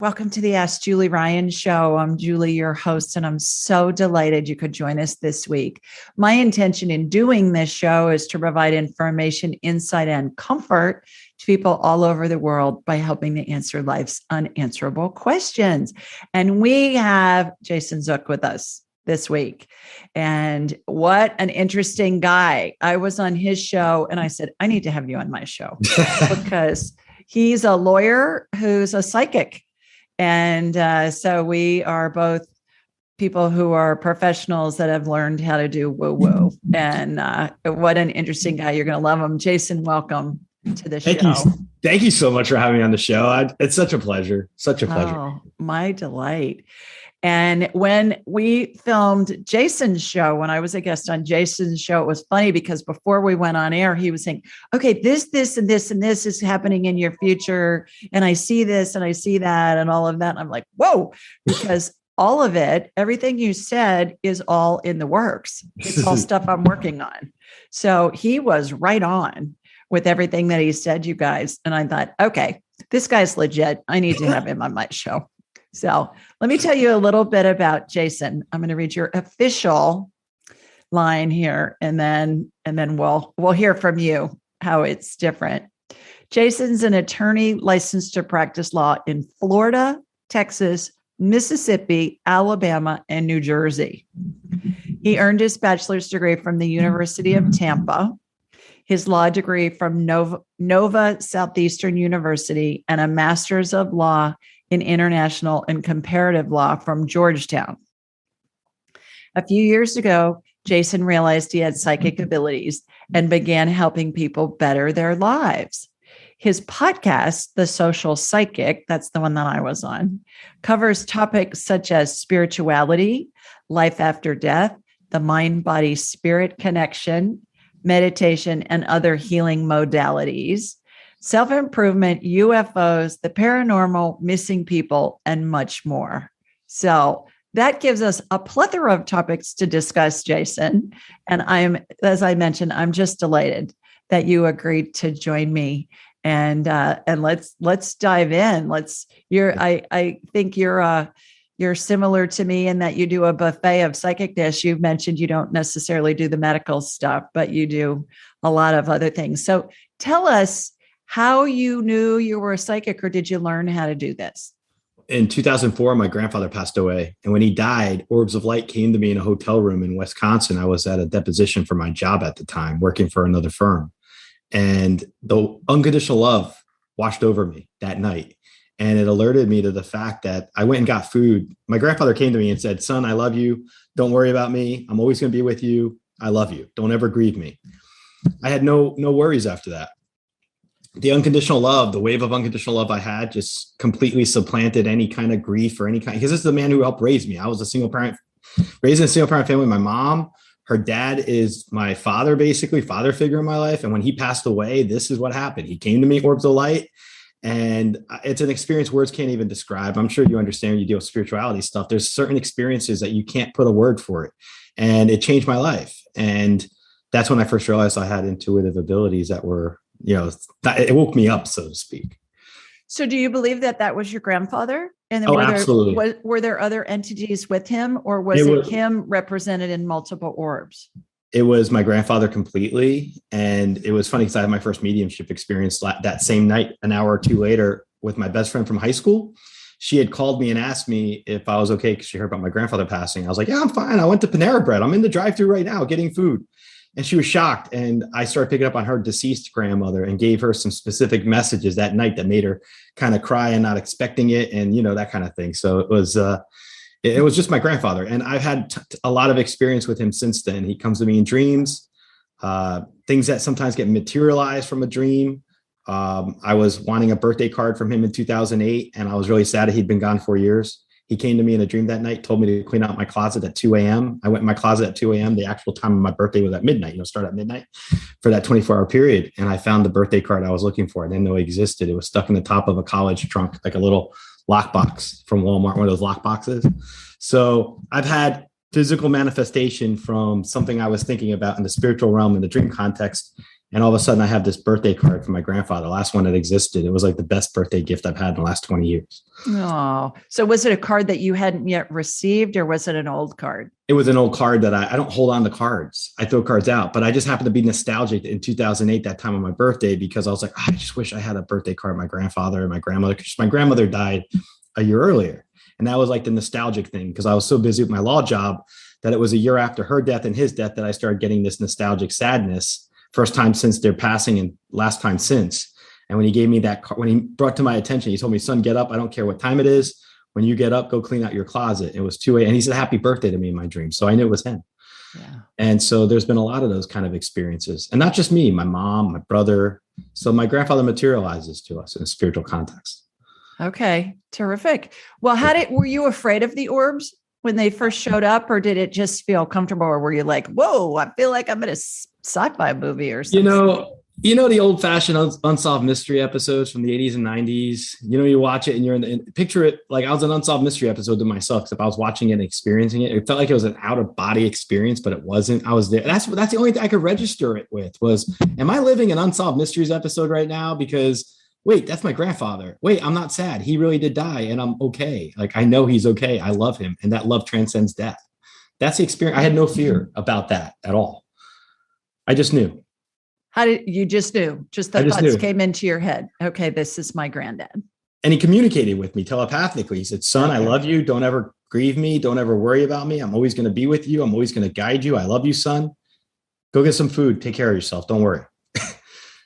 Welcome to the Ask Julie Ryan Show. I'm Julie, your host, and I'm so delighted you could join us this week. My intention in doing this show is to provide information, insight, and comfort to people all over the world by helping to answer life's unanswerable questions. And we have Jason Zuk with us this week. And what an interesting guy. I was on his show and I said, I need to have you on my show because he's a lawyer who's a psychic. And so we are both people who are professionals that have learned how to do woo-woo. And what an interesting guy. You're going to love him. Jason, welcome to the show. Thank you so much for having me on the show. It's such a pleasure. Such a pleasure. Oh, my delight. And when we filmed Jason's show, when I was a guest on Jason's show, it was funny because before we went on air, he was saying, okay, this, and this, and this is happening in your future. And I see this and I see that and all of that. And I'm like, whoa, because all of it, everything you said is all in the works. It's all stuff I'm working on. So he was right on with everything that he said, you guys. And I thought, okay, this guy's legit. I need to have him on my show. So let me tell you a little bit about Jason. I'm going to read your official line here, and then we'll hear from you how it's different. Jason's an attorney licensed to practice law in Florida, Texas, Mississippi, Alabama, and New Jersey. He earned his bachelor's degree from the University of Tampa, his law degree from Nova Southeastern University, and a master's of law in international and comparative law from Georgetown. A few years ago, Jason realized he had psychic abilities and began helping people better their lives. His podcast, The Social Psychic, that's the one that I was on, covers topics such as spirituality, life after death, the mind-body-spirit connection, meditation, and other healing modalities, self-improvement, UFOs, the paranormal, missing people, and much more. So that gives us a plethora of topics to discuss, Jason. And as I mentioned, I'm just delighted that you agreed to join me. And let's dive in. I think you're similar to me in that you do a buffet of psychicness. You've mentioned you don't necessarily do the medical stuff, but you do a lot of other things. So tell us how you knew you were a psychic, or did you learn how to do this? In 2004, my grandfather passed away. And when he died, orbs of light came to me in a hotel room in Wisconsin. I was at a deposition for my job at the time, working for another firm. And the unconditional love washed over me that night. And it alerted me to the fact that I went and got food. My grandfather came to me and said, son, I love you. Don't worry about me. I'm always going to be with you. I love you. Don't ever grieve me. I had no worries after that. The unconditional love, the wave of unconditional love I had just completely supplanted any kind of grief or any kind, because this is the man who helped raise me. I was raised in a single parent family. My mom, her dad is my father, basically father figure in my life. And when he passed away, this is what happened. He came to me, orbs of light. And it's an experience words can't even describe. I'm sure you understand when you deal with spirituality stuff. There's certain experiences that you can't put a word for it. And it changed my life. And that's when I first realized I had intuitive abilities that were, it woke me up, so to speak. So do you believe that was your grandfather? And then absolutely. Were there other entities with him, or was it him represented in multiple orbs? It was my grandfather completely. And it was funny because I had my first mediumship experience that same night, an hour or two later, with my best friend from high school. She had called me and asked me if I was okay because she heard about my grandfather passing. I was like, yeah, I'm fine. I went to Panera Bread. I'm in the drive-thru right now getting food. And she was shocked. And I started picking up on her deceased grandmother and gave her some specific messages that night that made her kind of cry and not expecting it. And, that kind of thing. So it was just my grandfather. And I've had a lot of experience with him since then. He comes to me in dreams, things that sometimes get materialized from a dream. I was wanting a birthday card from him in 2008. And I was really sad that he'd been gone 4 years. He came to me in a dream that night, told me to clean out my closet at 2 a.m. I went in my closet at 2 a.m. The actual time of my birthday was at midnight, start at midnight for that 24-hour period. And I found the birthday card I was looking for. I didn't know it existed. It was stuck in the top of a college trunk, like a little lockbox from Walmart, one of those lock boxes. So I've had physical manifestation from something I was thinking about in the spiritual realm, in the dream context, And all of a sudden I have this birthday card from my grandfather, the last one that existed. It was like the best birthday gift I've had in the last 20 years. Oh, so was it a card that you hadn't yet received, or was it an old card? It was an old card that I don't hold on to cards. I throw cards out, but I just happened to be nostalgic in 2008, that time of my birthday, because I was like, I just wish I had a birthday card of my grandfather and my grandmother, because my grandmother died a year earlier. And that was like the nostalgic thing, because I was so busy with my law job that it was a year after her death and his death that I started getting this nostalgic sadness. First time since their passing and last time since. And when he gave me that card, when he brought to my attention, he told me, son, get up. I don't care what time it is. When you get up, go clean out your closet. It was 2 a.m. And he said, happy birthday to me in my dream. So I knew it was him. Yeah. And so there's been a lot of those kind of experiences. And not just me, my mom, my brother. So my grandfather materializes to us in a spiritual context. Okay. Terrific. Well, were you afraid of the orbs when they first showed up, or did it just feel comfortable? Or were you like, whoa, I feel like I'm in a sci-fi movie or something? You know, the old fashioned unsolved mystery episodes from the 80s and 90s, you watch it and you're picture it like I was an unsolved mystery episode to myself. Except I was watching it and experiencing it. It felt like it was an out of body experience, but it wasn't. I was there. That's the only thing I could register it with was, am I living an unsolved mysteries episode right now? Because wait, that's my grandfather. Wait, I'm not sad. He really did die and I'm okay. Like, I know he's okay. I love him. And that love transcends death. That's the experience. I had no fear about that at all. I just knew. How did you just knew? Just the thoughts came into your head. Okay, this is my granddad. And he communicated with me telepathically. He said, son, I love you. Don't ever grieve me. Don't ever worry about me. I'm always going to be with you. I'm always going to guide you. I love you, son. Go get some food. Take care of yourself. Don't worry.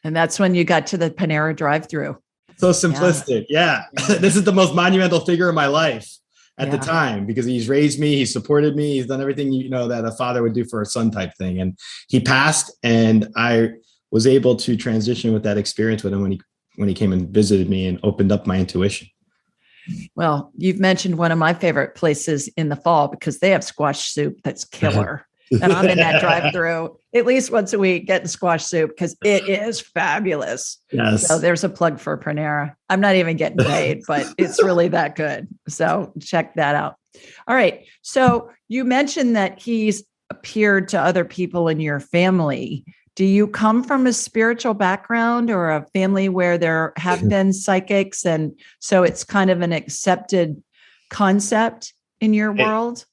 And that's when you got to the Panera drive-thru. So simplistic. Yeah. This is the most monumental figure in my life at the time, because he's raised me, he's supported me, he's done everything, that a father would do for a son type thing. And he passed, and I was able to transition with that experience with him when he came and visited me and opened up my intuition. Well, you've mentioned one of my favorite places in the fall, because they have squash soup that's killer. And I'm in that drive-through at least once a week getting squash soup because it is fabulous. Yes. So there's a plug for Panera. I'm not even getting paid, but it's really that good. So check that out. All right. So you mentioned that he's appeared to other people in your family. Do you come from a spiritual background or a family where there have been psychics? And so it's kind of an accepted concept in your world?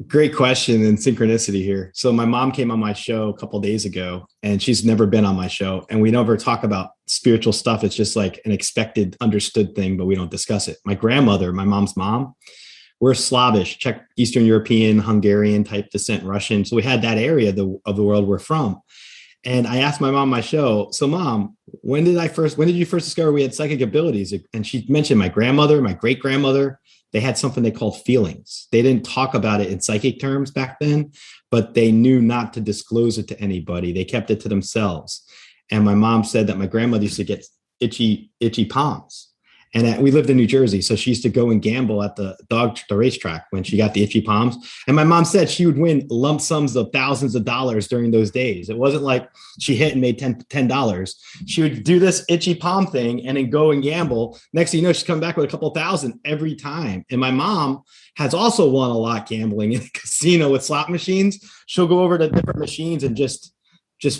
Great question and synchronicity here. So my mom came on my show a couple of days ago, and she's never been on my show. And we never talk about spiritual stuff. It's just like an expected, understood thing, but we don't discuss it. My grandmother, my mom's mom, we're Slavish, Czech, Eastern European, Hungarian type descent, Russian. So we had that area of the world we're from. And I asked my mom on my show, so mom, when did you first discover we had psychic abilities? And she mentioned my grandmother, my great grandmother. They had something they called feelings. They didn't talk about it in psychic terms back then, but they knew not to disclose it to anybody. They kept it to themselves. And my mom said that my grandmother used to get itchy palms. And we lived in New Jersey. So she used to go and gamble at the racetrack when she got the itchy palms. And my mom said she would win lump sums of thousands of dollars during those days. It wasn't like she hit and made $10. She would do this itchy palm thing and then go and gamble. Next thing you know, she's coming back with a couple thousand every time. And my mom has also won a lot gambling in a casino with slot machines. She'll go over to different machines and just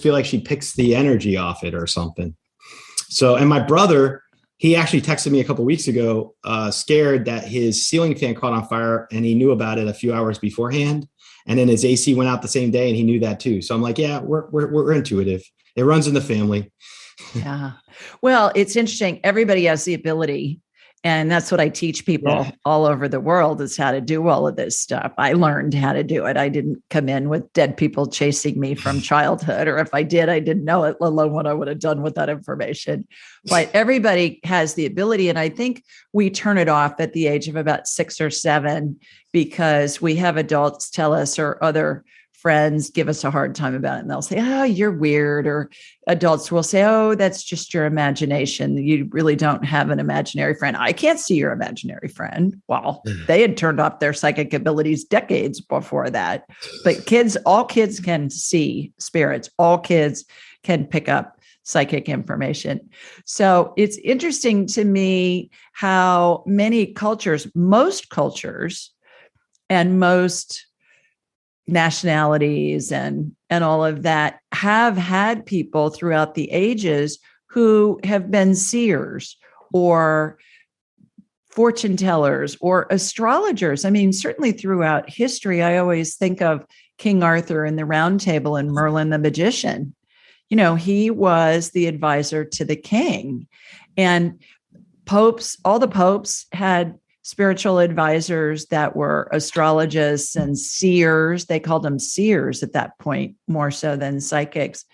feel like she picks the energy off it or something. So, and my brother, he actually texted me a couple of weeks ago, scared that his ceiling fan caught on fire, and he knew about it a few hours beforehand. And then his AC went out the same day, and he knew that too. So I'm like, yeah, we're intuitive. It runs in the family. Yeah. Well, it's interesting. Everybody has the ability. And that's what I teach people all over the world is how to do all of this stuff. I learned how to do it. I didn't come in with dead people chasing me from childhood, or if I did, I didn't know it, let alone what I would have done with that information. But everybody has the ability. And I think we turn it off at the age of about 6 or 7 because we have adults tell us, or other friends give us a hard time about it. And they'll say, oh, you're weird. Or adults will say, oh, that's just your imagination. You really don't have an imaginary friend. I can't see your imaginary friend. Well, they had turned off their psychic abilities decades before that. But all kids can see spirits. All kids can pick up psychic information. So it's interesting to me how many cultures, most cultures, and most nationalities and all of that have had people throughout the ages who have been seers or fortune tellers or astrologers. I mean, certainly throughout history, I always think of King Arthur and the Round Table and Merlin the magician. You know, he was the advisor to the king. And popes, all the popes had spiritual advisors that were astrologists and seers. They called them seers at that point, more so than psychics.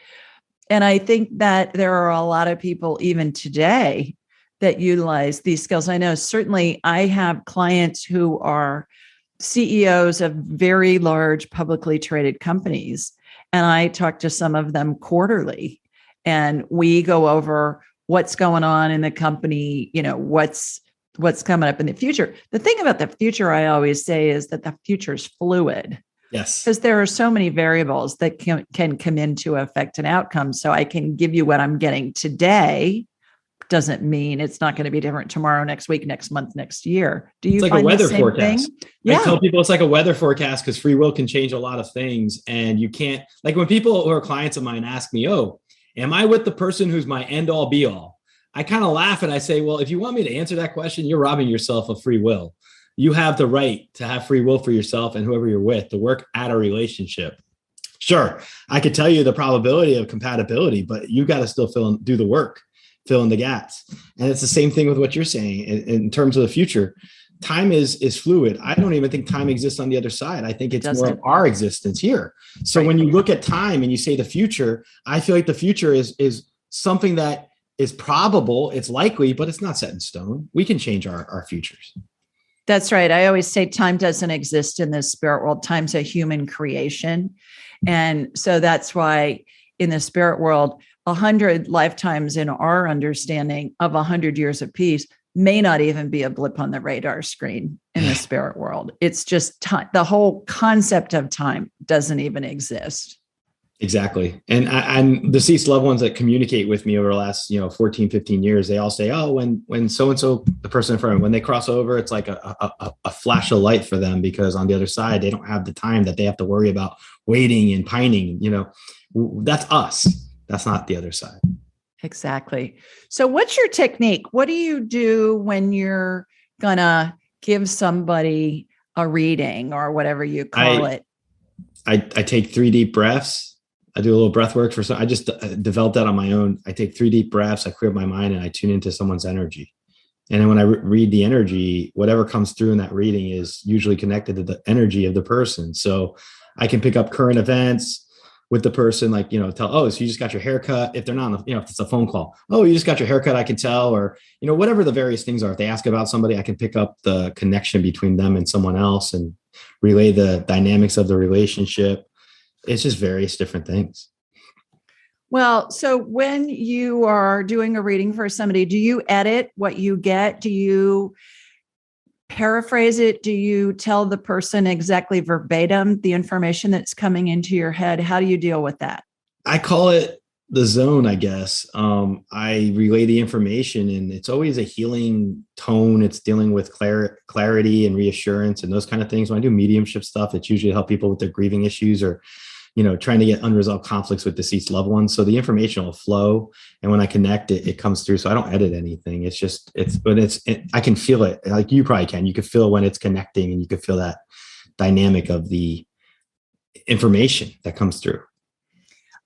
And I think that there are a lot of people even today that utilize these skills. I know certainly I have clients who are CEOs of very large publicly traded companies, and I talk to some of them quarterly, and we go over what's going on in the company, you know, what's coming up in the future. The thing about the future, I always say, is that the future is fluid. Yes. Because there are so many variables that can come into affect an outcome. So I can give you what I'm getting today. Doesn't mean it's not going to be different tomorrow, next week, next month, next year. Do you it's like find a weather the same forecast? Thing? Yeah. I tell people it's like a weather forecast because free will can change a lot of things. And you can't, like when people who are clients of mine ask me, oh, am I with the person who's my end all be all? I kind of laugh and I say, well, if you want me to answer that question, you're robbing yourself of free will. You have the right to have free will for yourself and whoever you're with to work at a relationship. Sure, I could tell you the probability of compatibility, but you got to still do the work, fill in the gaps. And it's the same thing with what you're saying in terms of the future. Time is fluid. I don't even think time exists on the other side. I think it's more of our existence here. So when you look at time and you say the future, I feel like the future is something that is probable, it's likely, but it's not set in stone. We can change our futures. That's right. I always say time doesn't exist in the spirit world. Time's a human creation. And so that's why in the spirit world, 100 lifetimes in our understanding of 100 years of peace may not even be a blip on the radar screen in the spirit world. It's just time. The whole concept of time doesn't even exist. Exactly. And I'm deceased loved ones that communicate with me over the last, 14, 15 years, they all say, oh, when so-and-so, the person in front of them, when they cross over, it's like a flash of light for them because on the other side, they don't have the time that they have to worry about waiting and pining. That's us. That's not the other side. Exactly. So what's your technique? What do you do when you're going to give somebody a reading or whatever you call it? I take 3 deep breaths. I do a little breath work I just developed that on my own. I take 3 deep breaths, I clear my mind, and I tune into someone's energy. And then when I read the energy, whatever comes through in that reading is usually connected to the energy of the person. So I can pick up current events with the person, like, so you just got your haircut. If they're not, if it's a phone call, oh, you just got your haircut, I can tell, or, whatever the various things are. If they ask about somebody, I can pick up the connection between them and someone else and relay the dynamics of the relationship. It's just various different things. Well, so when you are doing a reading for somebody, do you edit what you get? Do you paraphrase it? Do you tell the person exactly verbatim the information that's coming into your head? How do you deal with that? I call it the zone, I guess. I relay the information and it's always a healing tone. It's dealing with clarity and reassurance and those kind of things. When I do mediumship stuff, it's usually to help people with their grieving issues or trying to get unresolved conflicts with deceased loved ones. So the information will flow. And when I connect it, it comes through. So I don't edit anything. I can feel it. Like you probably can. You can feel when it's connecting and you can feel that dynamic of the information that comes through.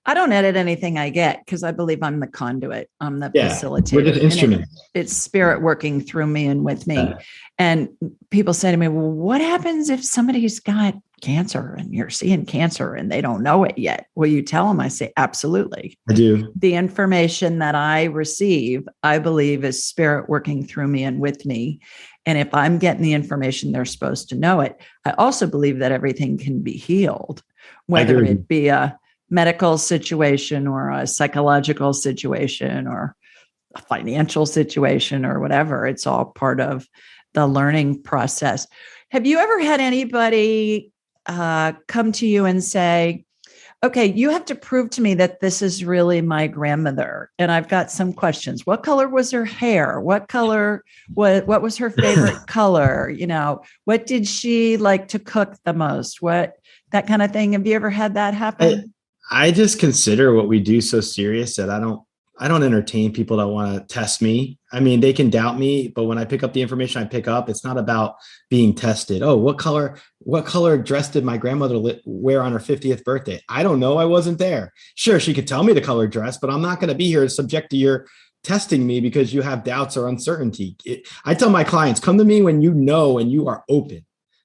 I don't edit anything I get because I believe I'm the conduit. I'm the facilitator. We're just instruments. It's spirit working through me and with me. Yeah. And people say to me, well, what happens if somebody's got cancer and you're seeing cancer and they don't know it yet? Will you tell them? I say, absolutely. I do. The information that I receive, I believe is spirit working through me and with me. And if I'm getting the information, they're supposed to know it. I also believe that everything can be healed, whether it be a medical situation or a psychological situation or a financial situation or whatever. It's all part of the learning process. Have you ever had anybody come to you and say, okay, you have to prove to me that this is really my grandmother. And I've got some questions. What color was her hair? What was her favorite color? What did she like to cook the most? That kind of thing. Have you ever had that happen? I just consider what we do so serious that I don't entertain people that want to test me. I mean, they can doubt me, but when I pick up the information I pick up, it's not about being tested. Oh, what color dress did my grandmother wear on her 50th birthday? I don't know. I wasn't there. Sure, she could tell me the color dress, but I'm not going to be here subject to your testing me because you have doubts or uncertainty. I tell my clients, come to me when you know and you are open.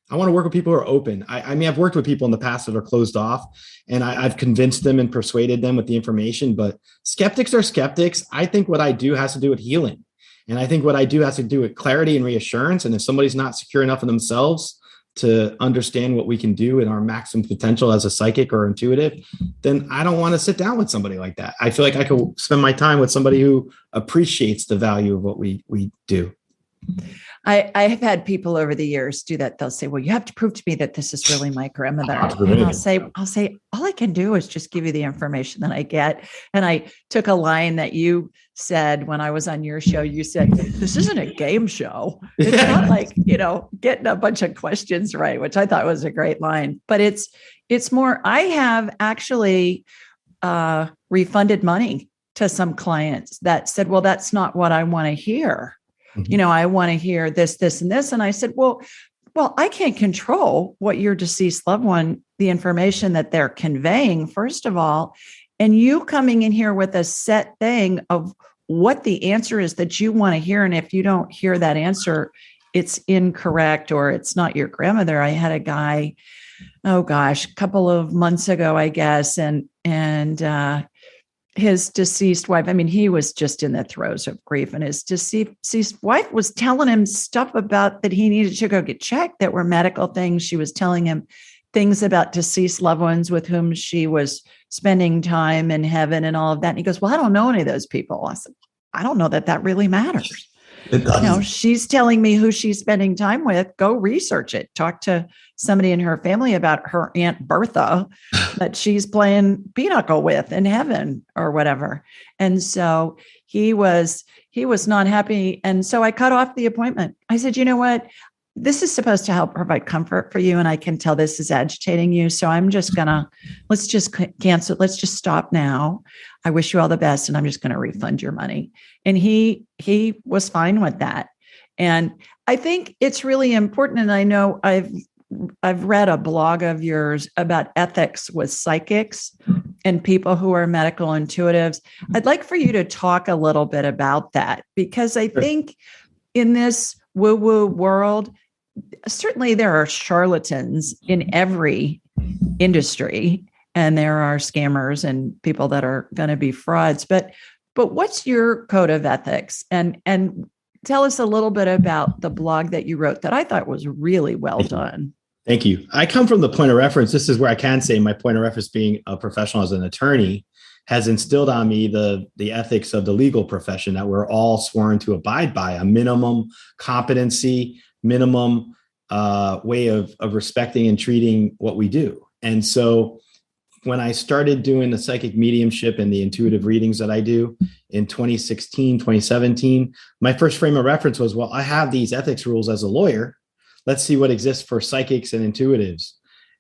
I want to work with people who are open. I mean, I've worked with people in the past that are closed off, and I've convinced them and persuaded them with the information, but skeptics are skeptics. I think what I do has to do with healing. And I think what I do has to do with clarity and reassurance. And if somebody's not secure enough in themselves to understand what we can do in our maximum potential as a psychic or intuitive, then I don't want to sit down with somebody like that. I feel like I could spend my time with somebody who appreciates the value of what we do. I have had people over the years do that. They'll say, well, you have to prove to me that this is really my grandmother. And I'll say, all I can do is just give you the information that I get. And I took a line that you said when I was on your show. You said, this isn't a game show. It's not like, getting a bunch of questions right, which I thought was a great line. But it's more, I have actually refunded money to some clients that said, well, that's not what I want to hear. Mm-hmm. I want to hear this, this, and this. And I said, well, I can't control what your deceased loved one, the information that they're conveying, first of all, and you coming in here with a set thing of what the answer is that you want to hear. And if you don't hear that answer, it's incorrect or it's not your grandmother. I had a guy, a couple of months ago, I guess, and his deceased wife, I mean, he was just in the throes of grief, and his deceased wife was telling him stuff about that he needed to go get checked that were medical things. She was telling him things about deceased loved ones with whom she was spending time in heaven and all of that. And he goes, well, I don't know any of those people. I said, I don't know that really matters. It doesn't. She's telling me who she's spending time with. Go research it. Talk to somebody in her family about her Aunt Bertha that she's playing pinochle with in heaven or whatever. And so he was not happy. And so I cut off the appointment. I said, you know what? This is supposed to help provide comfort for you. And I can tell this is agitating you. So I'm just let's just cancel. Let's just stop now. I wish you all the best. And I'm just going to refund your money. And he was fine with that. And I think it's really important. And I know I've read a blog of yours about ethics with psychics and people who are medical intuitives. I'd like for you to talk a little bit about that, because I think in this woo-woo world, certainly there are charlatans in every industry, and there are scammers and people that are going to be frauds. But what's your code of ethics? And tell us a little bit about the blog that you wrote that I thought was really well done. Thank you. I come from the point of reference. This is where I can say my point of reference, being a professional as an attorney, has instilled on me the ethics of the legal profession that we're all sworn to abide by: a minimum competency, minimum way of respecting and treating what we do. And so when I started doing the psychic mediumship and the intuitive readings that I do in 2016, 2017, my first frame of reference was, well, I have these ethics rules as a lawyer. Let's see what exists for psychics and intuitives.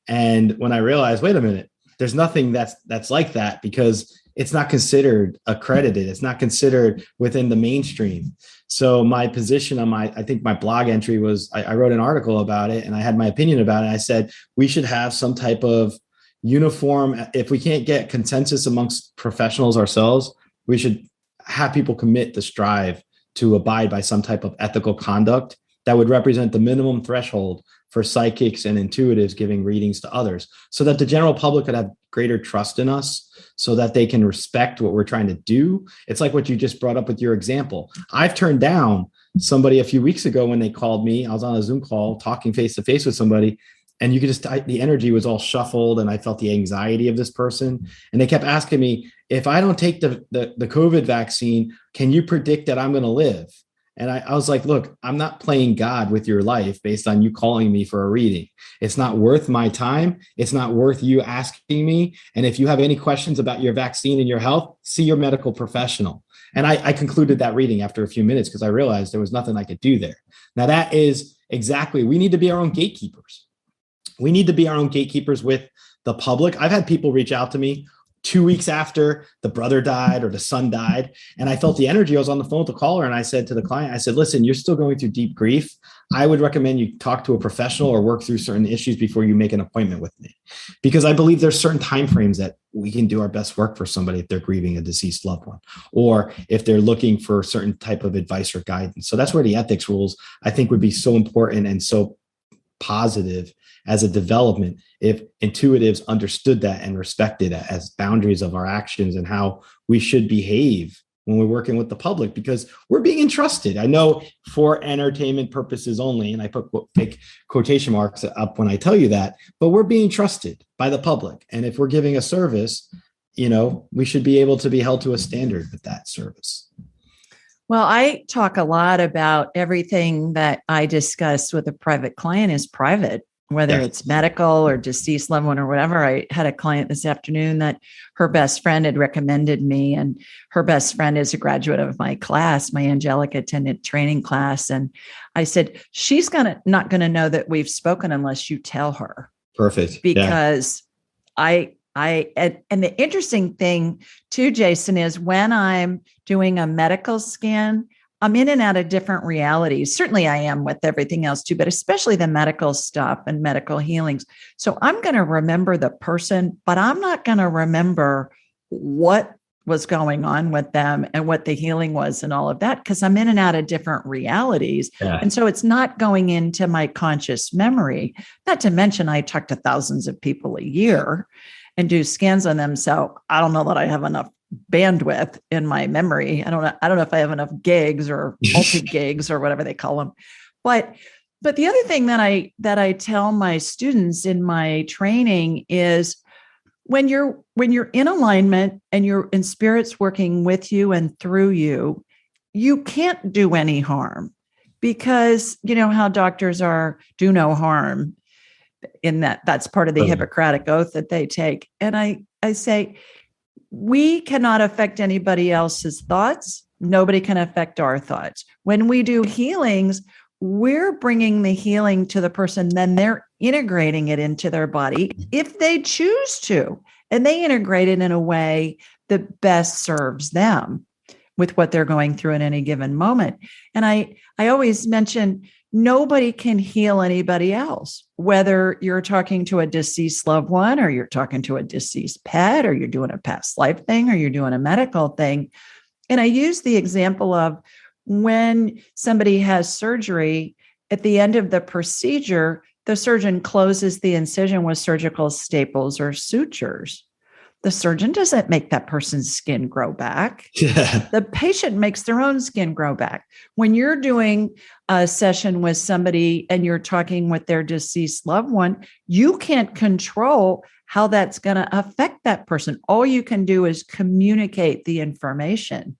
And when I realized, wait a minute, there's nothing that's like that, because it's not considered accredited. It's not considered within the mainstream. So my position on I think my blog entry was, I wrote an article about it and I had my opinion about it. I said, we should have some type of uniform. If we can't get consensus amongst professionals ourselves, we should have people commit to strive to abide by some type of ethical conduct that would represent the minimum threshold for psychics and intuitives giving readings to others, so that the general public could have greater trust in us, so that they can respect what we're trying to do. It's like what you just brought up with your example. I've turned down somebody a few weeks ago when they called me. I was on a Zoom call talking face to face with somebody, and you could just, the energy was all shuffled, and I felt the anxiety of this person. And they kept asking me, if I don't take the COVID vaccine, can you predict that I'm going to live? And I was like, look, I'm not playing God with your life based on you calling me for a reading. It's not worth my time. It's not worth you asking me. And if you have any questions about your vaccine and your health, see your medical professional. And I concluded that reading after a few minutes because I realized there was nothing I could do there. Now, that is exactly, we need to be our own gatekeepers. We need to be our own gatekeepers with the public. I've had people reach out to me 2 weeks after the brother died or the son died. And I felt the energy. I was on the phone with the caller and I said to the client, I said, listen, you're still going through deep grief. I would recommend you talk to a professional or work through certain issues before you make an appointment with me. Because I believe there's certain timeframes that we can do our best work for somebody if they're grieving a deceased loved one, or if they're looking for a certain type of advice or guidance. So that's where the ethics rules, I think, would be so important and so positive as a development if intuitives understood that and respected it as boundaries of our actions and how we should behave when we're working with the public, because we're being entrusted. I know for entertainment purposes only, and I put big quotation marks up when I tell you that, but we're being trusted by the public. And if we're giving a service, we should be able to be held to a standard with that service. Well, I talk a lot about everything that I discuss with a private client is private, whether it's medical or deceased loved one or whatever. I had a client this afternoon that her best friend had recommended me, and her best friend is a graduate of my class, my angelic attendant training class. And I said, she's not going to know that we've spoken unless you tell her. Perfect. Because and the interesting thing too, Jason, is when I'm doing a medical scan, I'm in and out of different realities. Certainly I am with everything else too, but especially the medical stuff and medical healings. So I'm going to remember the person, but I'm not going to remember what was going on with them and what the healing was and all of that, because I'm in and out of different realities. Yeah. And so it's not going into my conscious memory. Not to mention I talk to thousands of people a year and do scans on them. So I don't know that I have enough bandwidth in my memory. I don't know if I have enough gigs or multi gigs or whatever they call them. But the other thing that I tell my students in my training is when you're in alignment and you're in spirit's working with you and through you, you can't do any harm, because you know how doctors are, do no harm, in that's part of the Hippocratic oath that they take. And I say, we cannot affect anybody else's thoughts. Nobody can affect our thoughts. When we do healings, we're bringing the healing to the person, then they're integrating it into their body if they choose to, and they integrate it in a way that best serves them with what they're going through at any given moment. And I always mention, nobody can heal anybody else, whether you're talking to a deceased loved one or you're talking to a deceased pet, or you're doing a past life thing, or you're doing a medical thing. And I use the example of when somebody has surgery, at the end of the procedure, the surgeon closes the incision with surgical staples or sutures. The surgeon doesn't make that person's skin grow back. Yeah. The patient makes their own skin grow back. When you're doing a session with somebody and you're talking with their deceased loved one, you can't control how that's going to affect that person. All you can do is communicate the information.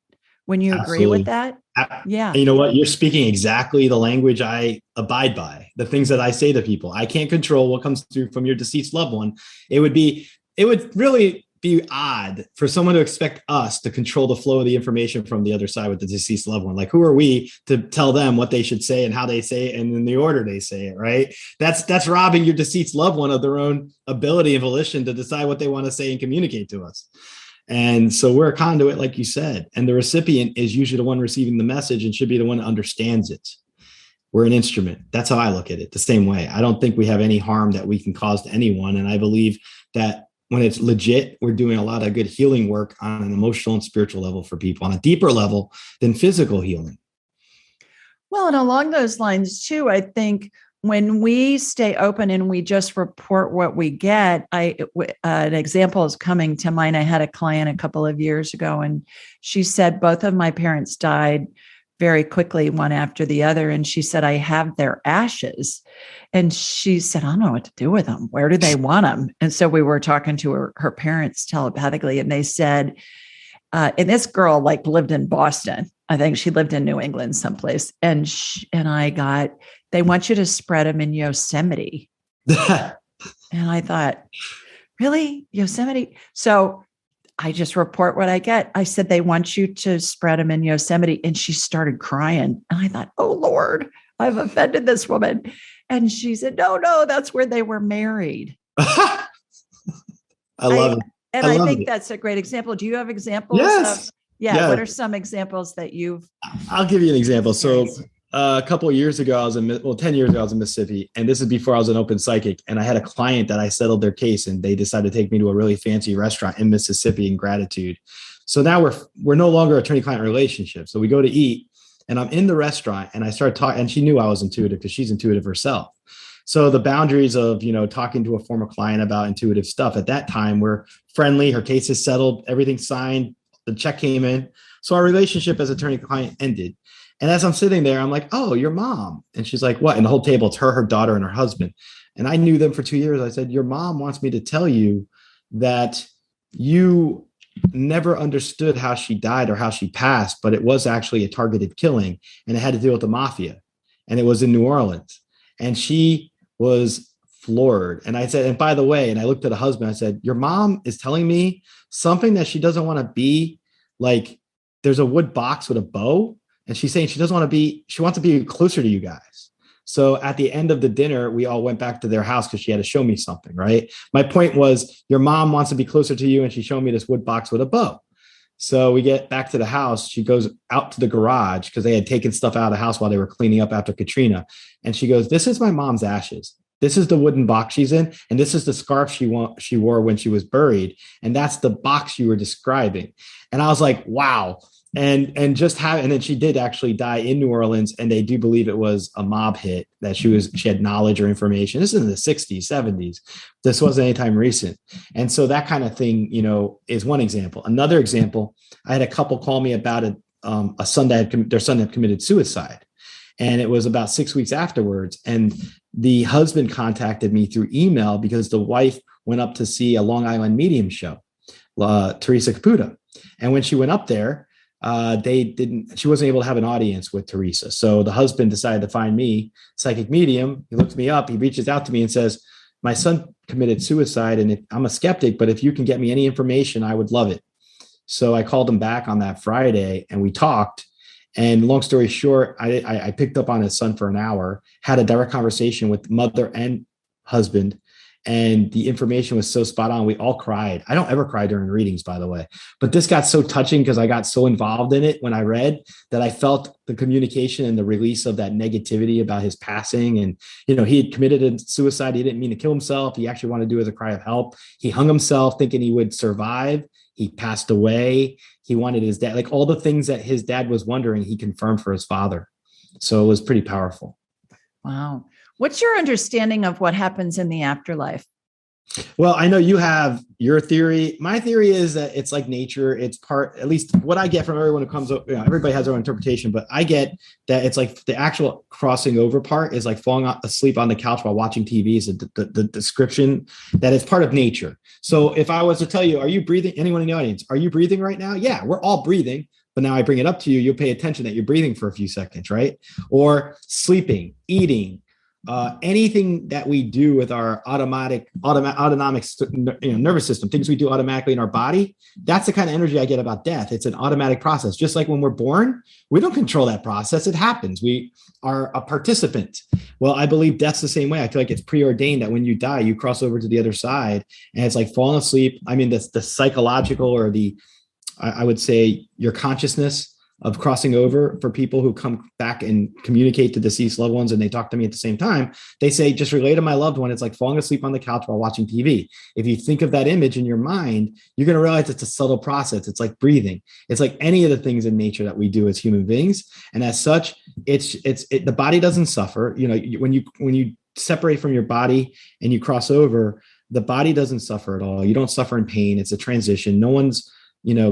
When you agree with that? Yeah. You know what? You're speaking exactly the language I abide by, the things that I say to people. I can't control what comes through from your deceased loved one. It would really be odd for someone to expect us to control the flow of the information from the other side with the deceased loved one. Like, who are we to tell them what they should say and how they say it and in the order they say it, right? That's robbing your deceased loved one of their own ability and volition to decide what they want to say and communicate to us. And so we're a conduit, like you said, and the recipient is usually the one receiving the message and should be the one that understands it. We're an instrument. That's how I look at it, the same way. I don't think we have any harm that we can cause to anyone. And I believe that when it's legit, we're doing a lot of good healing work on an emotional and spiritual level for people, on a deeper level than physical healing. Well, and along those lines too, I think when we stay open and we just report what we get, an example is coming to mind. I had a client a couple of years ago, and she said both of my parents died very quickly, one after the other. And she said, I have their ashes. And she said, I don't know what to do with them. Where do they want them? And so we were talking to her parents telepathically, and they said, And this girl like lived in Boston. I think she lived in New England someplace. And they want you to spread them in Yosemite. And I thought, really? Yosemite? So I just report what I get. I said, they want you to spread them in Yosemite. And she started crying. And I thought, oh, Lord, I've offended this woman. And she said, no, that's where they were married. I love it. And I think that's a great example. Do you have examples? Yes. Yeah. What are some examples that you've? I'll give you an example. So a couple of years ago, 10 years ago, I was in Mississippi, and this is before I was an open psychic. And I had a client that I settled their case, and they decided to take me to a really fancy restaurant in Mississippi in gratitude. So now we're no longer attorney-client relationship. So we go to eat, and I'm in the restaurant, and I start talking, and she knew I was intuitive because she's intuitive herself. So the boundaries of, talking to a former client about intuitive stuff at that time were friendly. Her case is settled, everything signed, the check came in. So our relationship as attorney-client ended. And as I'm sitting there, I'm like, oh, your mom. And she's like, what? And the whole table, it's her daughter, and her husband. And I knew them for 2 years. I said, your mom wants me to tell you that you never understood how she died or how she passed, but it was actually a targeted killing, and it had to deal with the mafia. And it was in New Orleans. And she was floored. And I said, and by the way, and I looked at the husband, I said, your mom is telling me something that she doesn't want to be, like there's a wood box with a bow. And she's saying she wants to be closer to you guys. So at the end of the dinner, we all went back to their house because she had to show me something, right? My point was, your mom wants to be closer to you, and she showed me this wood box with a bow. So we get back to the house. She goes out to the garage because they had taken stuff out of the house while they were cleaning up after Katrina. And she goes, this is my mom's ashes. This is the wooden box she's in. And this is the scarf she wore when she was buried. And that's the box you were describing. And I was like, wow. And then she did actually die in New Orleans, and they do believe it was a mob hit, that she had knowledge or information. This is in the 60s, 70s. This wasn't anytime recent. And so that kind of thing, is one example. Another example, I had a couple call me about a son their son had committed suicide. And it was about 6 weeks afterwards. And the husband contacted me through email because the wife went up to see a Long Island medium show, Teresa Caputo. And when she went up there, she wasn't able to have an audience with Teresa. So the husband decided to find me, psychic medium. He looks me up, he reaches out to me and says, my son committed suicide, and I'm a skeptic, but if you can get me any information, I would love it. So I called him back on that Friday, and we talked. And long story short, I picked up on his son for an hour, had a direct conversation with mother and husband. And the information was so spot on. We all cried. I don't ever cry during readings, by the way, but this got so touching because I got so involved in it when I read that I felt the communication and the release of that negativity about his passing. And, he had committed a suicide. He didn't mean to kill himself. He actually wanted to do it as a cry of help. He hung himself thinking he would survive. He passed away. He wanted his dad, like all the things that his dad was wondering, he confirmed for his father. So it was pretty powerful. Wow. What's your understanding of what happens in the afterlife? Well, I know you have your theory. My theory is that it's like nature. It's at least what I get from everyone who comes up, everybody has their own interpretation, but I get that it's like the actual crossing over part is like falling asleep on the couch while watching TV is the description that it's part of nature. So if I was to tell you, are you breathing? Anyone in the audience, are you breathing right now? Yeah, we're all breathing. But now I bring it up to you, you'll pay attention that you're breathing for a few seconds, right? Or sleeping, eating, anything that we do with our autonomic nervous system, things we do automatically in our body, that's the kind of energy I get about death. It's an automatic process. Just like when we're born, we don't control that process. It happens. We are a participant. Well, I believe death's the same way. I feel like it's preordained that when you die, you cross over to the other side, and it's like falling asleep. I mean, the psychological or I would say your consciousness of crossing over for people who come back and communicate to deceased loved ones and they talk to me at the same time, they say, just relate to my loved one. It's like falling asleep on the couch while watching TV. If you think of that image in your mind, you're going to realize it's a subtle process. It's like breathing. It's like any of the things in nature that we do as human beings. And as such, the body doesn't suffer. When you separate from your body and you cross over, the body doesn't suffer at all. You don't suffer in pain. It's a transition. No one's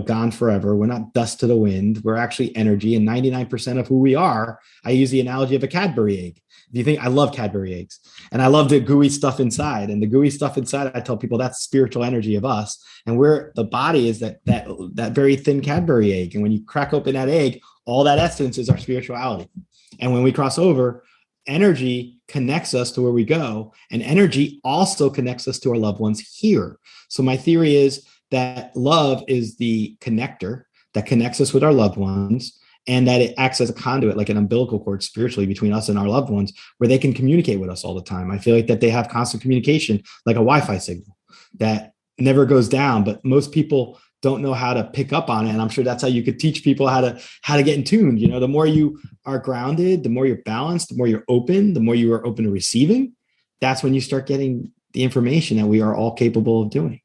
gone forever. We're not dust to the wind. We're actually energy. And 99% of who we are, I use the analogy of a Cadbury egg. If you think, I love Cadbury eggs and I love the gooey stuff inside, and the gooey stuff inside, I tell people that's spiritual energy of us. And the body is that very thin Cadbury egg. And when you crack open that egg, all that essence is our spirituality. And when we cross over, energy connects us to where we go. And energy also connects us to our loved ones here. So my theory is that love is the connector that connects us with our loved ones, and that it acts as a conduit, like an umbilical cord spiritually between us and our loved ones, where they can communicate with us all the time. I feel like that they have constant communication, like a Wi-Fi signal that never goes down, but most people don't know how to pick up on it. And I'm sure that's how you could teach people how to get in tune. You know, the more you are grounded, the more you're balanced, the more you're open, the more you are open to receiving. That's when you start getting the information that we are all capable of doing.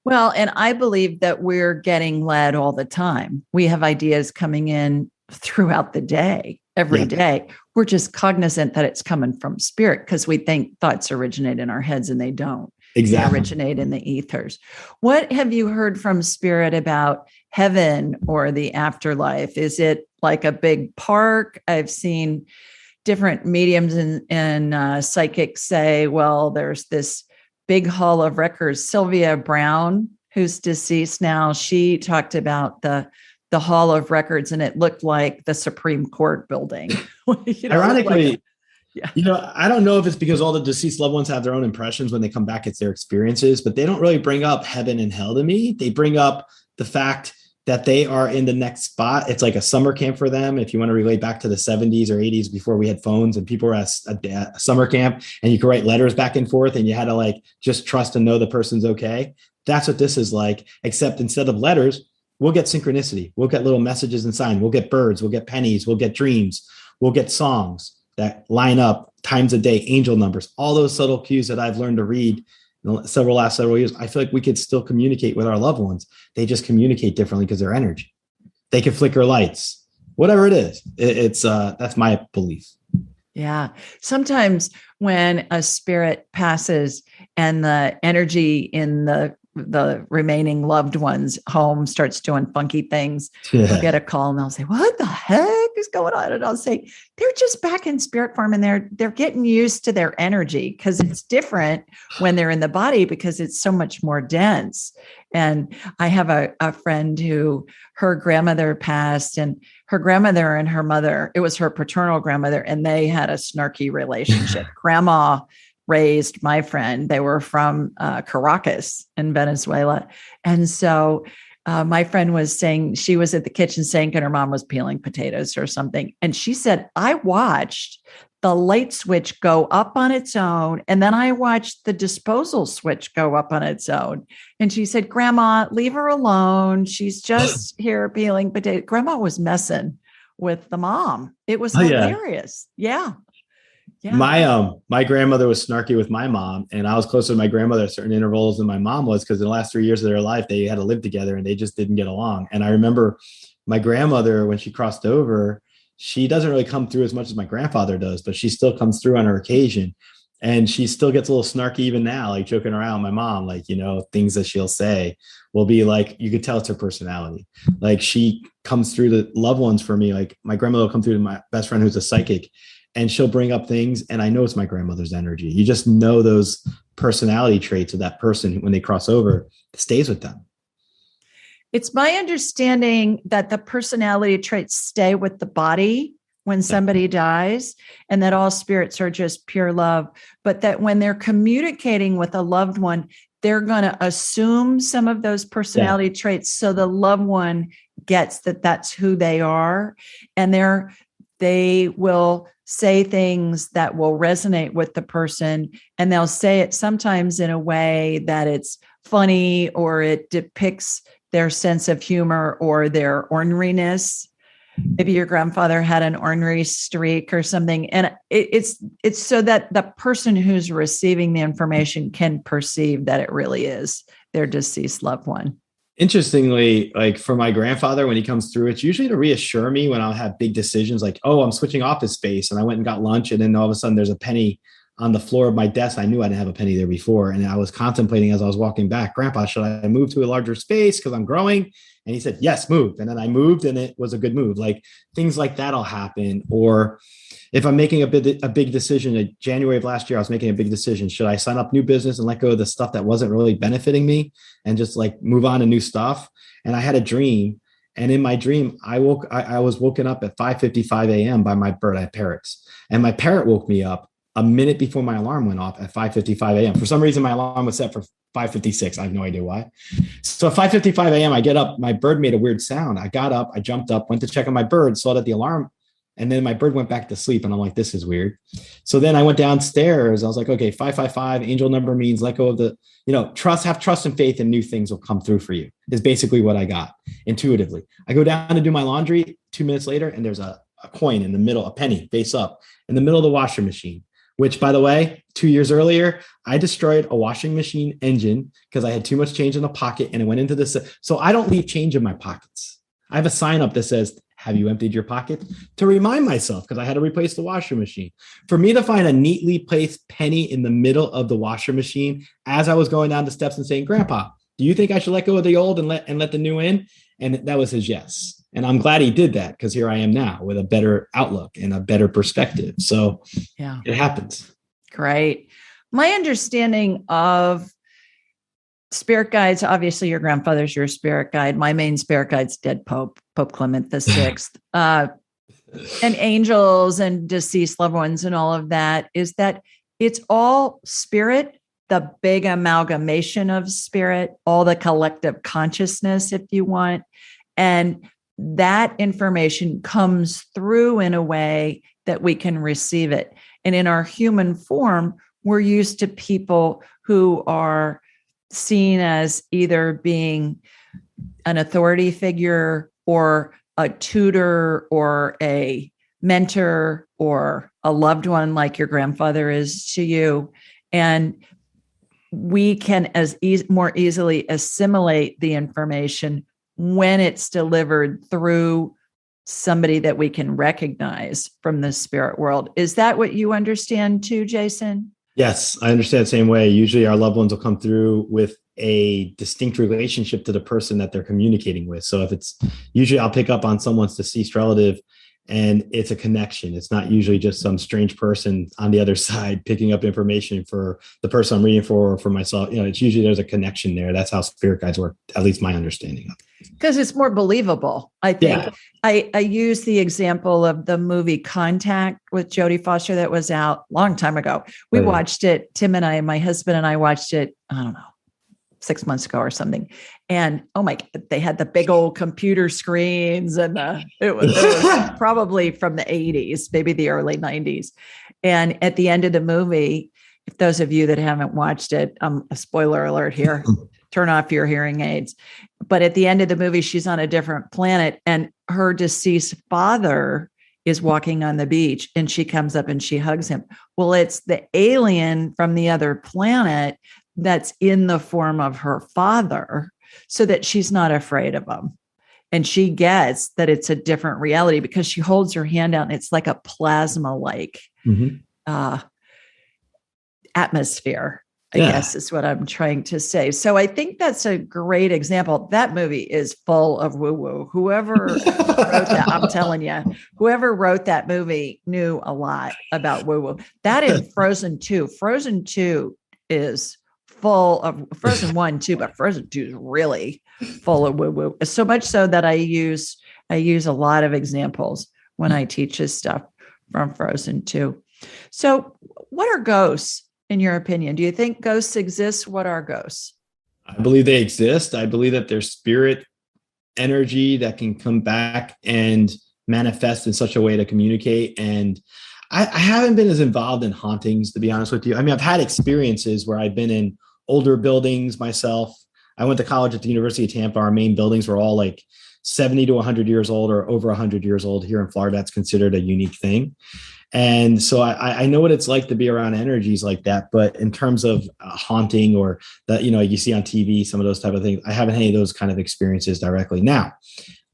Well, and I believe that we're getting led all the time. We have ideas coming in throughout the day, every day. We're just cognizant that it's coming from spirit because we think thoughts originate in our heads, and they don't. Exactly. They originate in the ethers. What have you heard from spirit about heaven or the afterlife? Is it like a big park? I've seen different mediums and psychics say, well, there's this big hall of records. Sylvia Brown, who's deceased now, she talked about the hall of records, and it looked like the Supreme Court building. Ironically, I don't know if it's because all the deceased loved ones have their own impressions when they come back. It's their experiences, but they don't really bring up heaven and hell to me. They bring up the fact that they are in the next spot. It's like a summer camp for them. If you want to relate back to the 70s or 80s before we had phones and people were at a summer camp and you could write letters back and forth and you had to like just trust and know the person's okay. That's what this is like, except instead of letters, we'll get synchronicity. We'll get little messages and signs. We'll get birds. We'll get pennies. We'll get dreams. We'll get songs that line up, times a day, angel numbers, all those subtle cues that I've learned to read in the last several years. I feel like we could still communicate with our loved ones. They just communicate differently because they're energy. They can flicker lights, whatever it is. It's that's my belief. Yeah. Sometimes when a spirit passes and the energy in the remaining loved one's home starts doing funky things, I'll get a call and they'll say, what the heck is going on? And I'll say, they're just back in spirit form and they're getting used to their energy because it's different when they're in the body because it's so much more dense. And I have a friend who her grandmother passed, and her grandmother and her mother, it was her paternal grandmother, and they had a snarky relationship. Grandma raised my friend. They were from Caracas in Venezuela. And so my friend was saying she was at the kitchen sink and her mom was peeling potatoes or something. And she said, I watched the light switch go up on its own. And then I watched the disposal switch go up on its own. And she said, Grandma, leave her alone. She's just here peeling potatoes. Grandma was messing with the mom. It was hilarious. Yeah. My grandmother was snarky with my mom, and I was closer to my grandmother at certain intervals than my mom was because in the last 3 years of their life, they had to live together and they just didn't get along. And I remember my grandmother, when she crossed over, she doesn't really come through as much as my grandfather does, but she still comes through on her occasion. And she still gets a little snarky even now, like joking around with my mom, like, things that she'll say will be like, you could tell it's her personality. Like she comes through the loved ones for me. Like my grandmother will come through to my best friend who's a psychic, and she'll bring up things. And I know it's my grandmother's energy. You just know those personality traits of that person when they cross over, it stays with them. It's my understanding that the personality traits stay with the body when somebody dies, and that all spirits are just pure love, but that when they're communicating with a loved one, they're going to assume some of those personality traits. So the loved one gets that that's who they are. And they will say things that will resonate with the person. And they'll say it sometimes in a way that it's funny, or it depicts their sense of humor or their orneriness. Maybe your grandfather had an ornery streak or something. And it's so that the person who's receiving the information can perceive that it really is their deceased loved one. Interestingly, like for my grandfather, when he comes through, it's usually to reassure me when I'll have big decisions like, oh, I'm switching office space and I went and got lunch. And then all of a sudden there's a penny on the floor of my desk. I knew I didn't have a penny there before. And I was contemplating as I was walking back, Grandpa, should I move to a larger space because I'm growing? And he said, yes, move. And then I moved, and it was a good move. Like things like that'll happen. Or if I'm making a big decision, in January of last year, I was making a big decision. Should I sign up new business and let go of the stuff that wasn't really benefiting me and just like move on to new stuff? And I had a dream. And in my dream, I was woken up at 5:55 a.m. by my bird. I had parrots. And my parrot woke me up a minute before my alarm went off at 5:55 a.m. For some reason, my alarm was set for 5:56. I have no idea why. So at 5:55 a.m., I get up. My bird made a weird sound. I got up, I jumped up, went to check on my bird, saw that the alarm, and then my bird went back to sleep. And I'm like, this is weird. So then I went downstairs. I was like, okay, 555, angel number means let go of the, have trust and faith, and new things will come through for you, is basically what I got intuitively. I go down to do my laundry 2 minutes later, and there's a coin in the middle, a penny face up in the middle of the washer machine, which, by the way, 2 years earlier, I destroyed a washing machine engine because I had too much change in the pocket, and it went into this. So I don't leave change in my pockets. I have a sign up that says, have you emptied your pocket? To remind myself, because I had to replace the washer machine. For me to find a neatly placed penny in the middle of the washer machine as I was going down the steps and saying, Grandpa, do you think I should let go of the old and let the new in? And that was his yes. And I'm glad he did that, because here I am now with a better outlook and a better perspective. So yeah, it happens. Great. My understanding of spirit guides, obviously your grandfather's your spirit guide. My main spirit guide's dead Pope Clement VI. And angels and deceased loved ones and all of that, is that it's all spirit, the big amalgamation of spirit, all the collective consciousness, if you want. And that information comes through in a way that we can receive it. And in our human form, we're used to people who are seen as either being an authority figure or a tutor or a mentor or a loved one, like your grandfather is to you. And we can more easily assimilate the information when it's delivered through somebody that we can recognize from the spirit world. Is that what you understand too, Jason? Yes, I understand the same way. Usually our loved ones will come through with a distinct relationship to the person that they're communicating with. So if it's usually, I'll pick up on someone's deceased relative, and it's a connection. It's not usually just some strange person on the other side picking up information for the person I'm reading for or for myself. It's usually there's a connection there. That's how spirit guides work, at least my understanding of it. Because it's more believable, I think. Yeah. I use the example of the movie Contact with Jodie Foster that was out a long time ago. We watched it, Tim and I, my husband and I watched it, I don't know, 6 months ago or something. And oh my God, they had the big old computer screens, and it was probably from the 80s, maybe the early 90s. And at the end of the movie, if those of you that haven't watched it, a spoiler alert here, turn off your hearing aids. But at the end of the movie, she's on a different planet, and her deceased father is walking on the beach, and she comes up and she hugs him. Well, it's the alien from the other planet that's in the form of her father, so that she's not afraid of him. And she gets that it's a different reality because she holds her hand out, and it's like a plasma-like atmosphere, I guess is what I'm trying to say. So I think that's a great example. That movie is full of woo-woo. Whoever wrote that, I'm telling you, whoever wrote that movie knew a lot about woo-woo. That in Frozen 2. Frozen 2 is full of, Frozen 1 too, but Frozen 2 is really full of woo-woo. So much so that I use a lot of examples when I teach this stuff from Frozen 2. So what are ghosts, in your opinion? Do you think ghosts exist? What are ghosts? I believe they exist. I believe that there's spirit energy that can come back and manifest in such a way to communicate. And I haven't been as involved in hauntings, to be honest with you. I mean, I've had experiences where I've been in older buildings myself. I went to college at the University of Tampa. Our main buildings were all like 70 to 100 years old or over 100 years old. Here in Florida, that's considered a unique thing. And so I know what it's like to be around energies like that. But in terms of haunting or that, you see on TV, some of those type of things, I haven't had any of those kind of experiences directly. Now,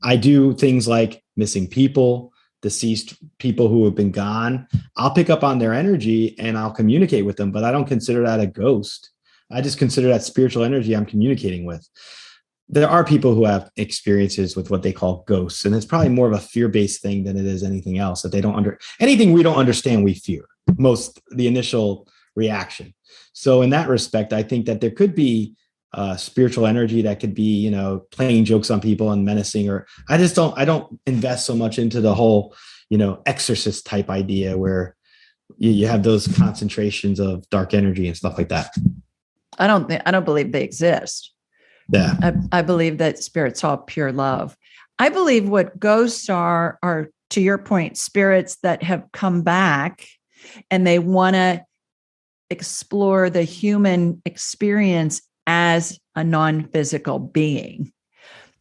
I do things like missing people, deceased people who have been gone, I'll pick up on their energy and I'll communicate with them, but I don't consider that a ghost. I just consider that spiritual energy I'm communicating with. There are people who have experiences with what they call ghosts, and it's probably more of a fear-based thing than it is anything else. That they don't anything we don't understand, we fear the initial reaction. So in that respect, I think that there could be spiritual energy that could be, playing jokes on people and menacing, or I don't invest so much into the whole, exorcist type idea where you have those concentrations of dark energy and stuff like that. I don't believe they exist. Yeah. I believe that spirit's all pure love. I believe what ghosts are, to your point, spirits that have come back and they want to explore the human experience as a non-physical being.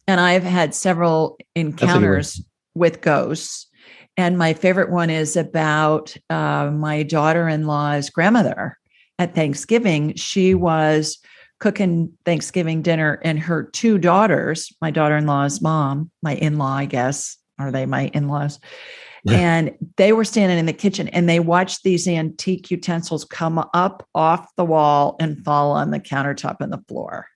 And I've had several encounters with ghosts. And my favorite one is about my daughter-in-law's grandmother at Thanksgiving. She was cooking Thanksgiving dinner, and her two daughters, my daughter-in-law's mom, my in-law, I guess, are they my in-laws? Yeah. And they were standing in the kitchen and they watched these antique utensils come up off the wall and fall on the countertop and the floor.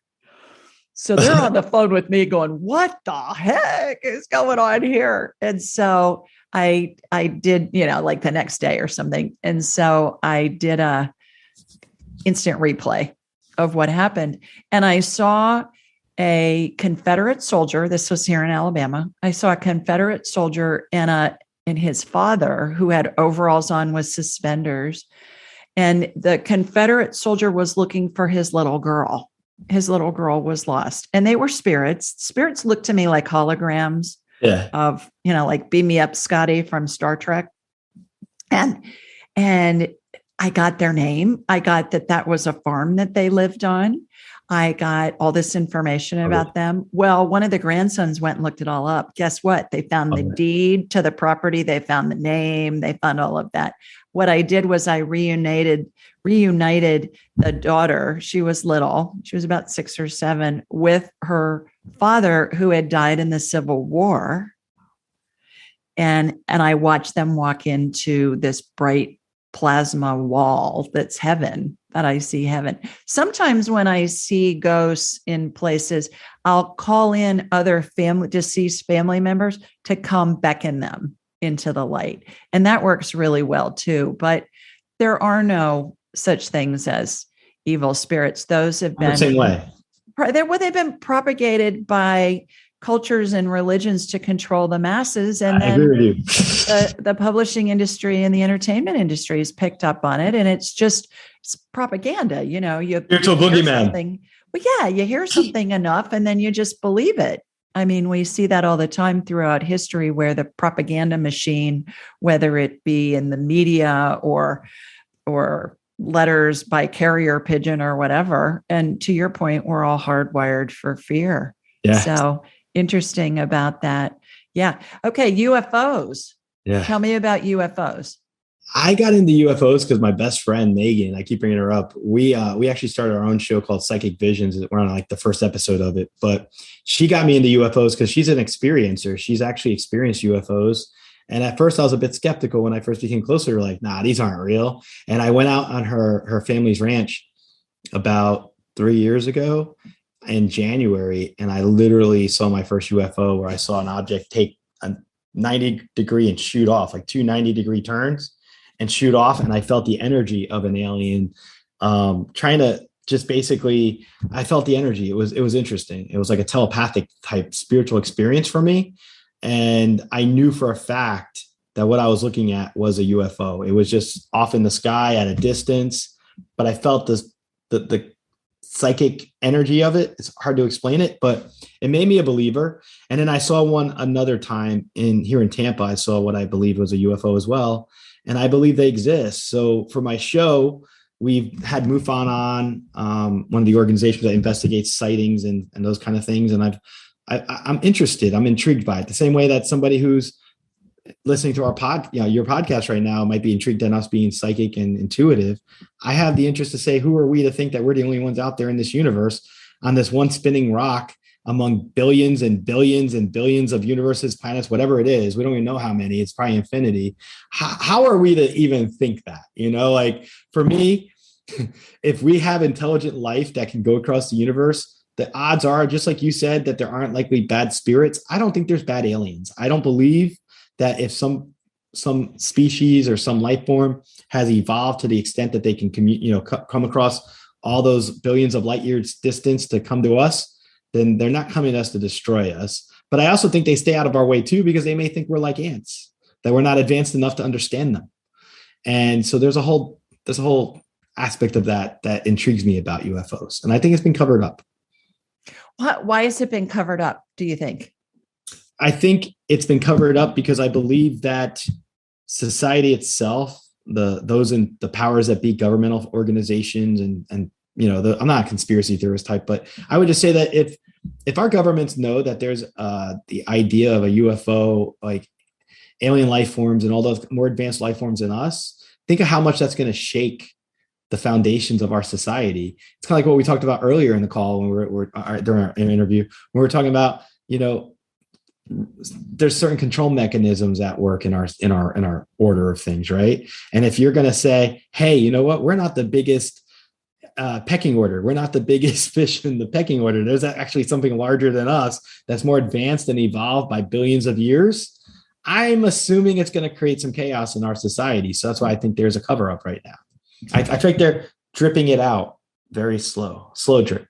So they're on the phone with me going, what the heck is going on here? And so I did, like the next day or something. And so I did a instant replay of what happened. And I saw a Confederate soldier. This was here in Alabama. I saw a Confederate soldier and his father, who had overalls on with suspenders. And the Confederate soldier was looking for his little girl. His little girl was lost. And they were spirits. Spirits looked to me like holograms of, like Beam Me Up, Scotty from Star Trek. And I got their name. I got that was a farm that they lived on. I got all this information about them. Well, one of the grandsons went and looked it all up. Guess what? They found the deed to the property. They found the name. They found all of that. What I did was I reunited the daughter. She was little. She was about 6 or 7, with her father, who had died in the Civil War. And I watched them walk into this bright plasma wall that's heaven, that I see heaven. Sometimes when I see ghosts in places, I'll call in other deceased family members to come beckon them into the light. And that works really well too. But there are no such things as evil spirits. Those have been the same way. They've been propagated by cultures and religions to control the masses. And then the publishing industry and the entertainment industry has picked up on it. And it's propaganda. You spiritual boogeyman. Well, yeah, you hear something enough and then you just believe it. I mean, we see that all the time throughout history, where the propaganda machine, whether it be in the media or letters by carrier pigeon or whatever. And to your point, we're all hardwired for fear. Yeah. So interesting about that. Yeah. Okay. UFOs. Yeah. Tell me about UFOs. I got into UFOs because my best friend, Megan, I keep bringing her up. We actually started our own show called Psychic Visions. We're on like the first episode of it, but she got me into UFOs because she's an experiencer. She's actually experienced UFOs. And at first I was a bit skeptical when I first became closer, like, nah, these aren't real. And I went out on her family's ranch about 3 years ago in January. And I literally saw my first UFO, where I saw an object take a 90-degree and shoot off, like 2 90-degree turns and shoot off. And I felt the energy of an alien trying to just basically, I felt the energy. It was interesting. It was like a telepathic type spiritual experience for me. And I knew for a fact that what I was looking at was a UFO. It was just off in the sky at a distance, but I felt the psychic energy of it. It's hard to explain it, but it made me a believer. And then I saw one another time here in Tampa. I saw what I believed was a UFO as well. And I believe they exist. So for my show, we've had MUFON on, one of the organizations that investigates sightings and those kind of things. And I'm interested. I'm intrigued by it. The same way that somebody who's listening to your podcast right now might be intrigued in us being psychic and intuitive. I have the interest to say, who are we to think that we're the only ones out there in this universe on this one spinning rock among billions and billions and billions of universes, planets, whatever it is. We don't even know how many. It's probably infinity. How are we to even think that? Like for me, if we have intelligent life that can go across the universe, the odds are, just like you said, that there aren't likely bad spirits. I don't think there's bad aliens. I don't believe that if some species or some life form has evolved to the extent that they can come across all those billions of light years distance to come to us, then they're not coming to us to destroy us. But I also think they stay out of our way too, because they may think we're like ants, that we're not advanced enough to understand them. And so there's a whole aspect of that intrigues me about UFOs. And I think it's been covered up. Why has it been covered up, do you think? I think it's been covered up because I believe that society itself, those in the powers that be, governmental organizations, and I'm not a conspiracy theorist type, but I would just say that if our governments know that there's the idea of a UFO, like alien life forms and all those more advanced life forms than us, think of how much that's going to shake the foundations of our society. It's kind of like what we talked about earlier in the call when we're during our interview, when we're talking about, there's certain control mechanisms at work in our order of things, right? And if you're going to say, hey, you know what, we're not the biggest pecking order, we're not the biggest fish in the pecking order, there's actually something larger than us that's more advanced and evolved by billions of years, I'm assuming it's going to create some chaos in our society. So that's why I think there's a cover up right now. I think they're dripping it out very slow drip.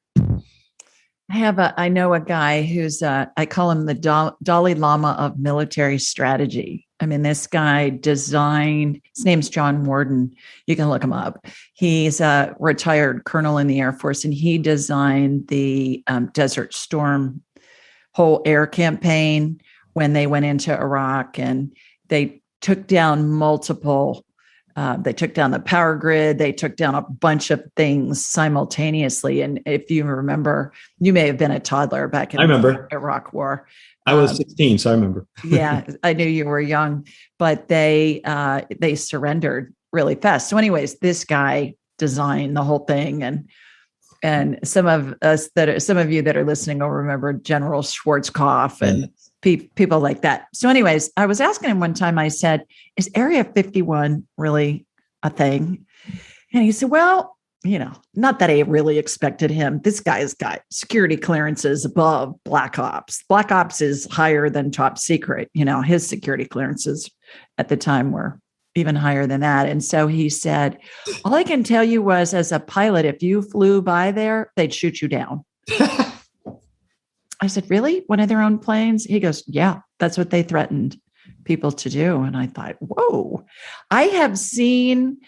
I know a guy who's, I call him the Dalai Lama of military strategy. I mean, this guy designed, his name's John Warden. You can look him up. He's a retired colonel in the Air Force, and he designed the Desert Storm whole air campaign when they went into Iraq, and they took down they took down the power grid. They took down a bunch of things simultaneously. And if you remember, you may have been a toddler back in the Iraq War. I was 16, so I remember. Yeah, I knew you were young, but they surrendered really fast. So anyways, this guy designed the whole thing. And some of you that are listening will remember General Schwarzkopf and people like that. So anyways, I was asking him one time, I said, is Area 51 really a thing? And he said, well, not that I really expected him. This guy's got security clearances above Black Ops. Black Ops is higher than top secret. His security clearances at the time were even higher than that. And so he said, all I can tell you was, as a pilot, if you flew by there, they'd shoot you down. I said, really? One of their own planes? He goes, yeah, that's what they threatened people to do. And I thought, whoa, I have seen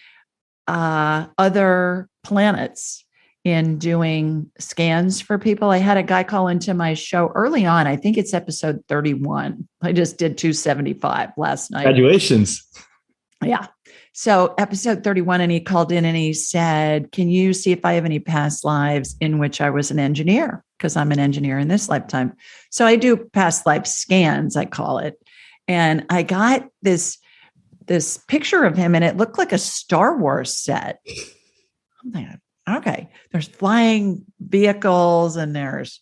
other planets in doing scans for people. I had a guy call into my show early on. I think it's episode 31. I just did 275 last night. Congratulations. Yeah. So episode 31, and he called in and he said, can you see if I have any past lives in which I was an engineer? Because I'm an engineer in this lifetime. So I do past life scans, I call it. And I got this picture of him, and it looked like a Star Wars set. I'm thinking, okay, there's flying vehicles and there's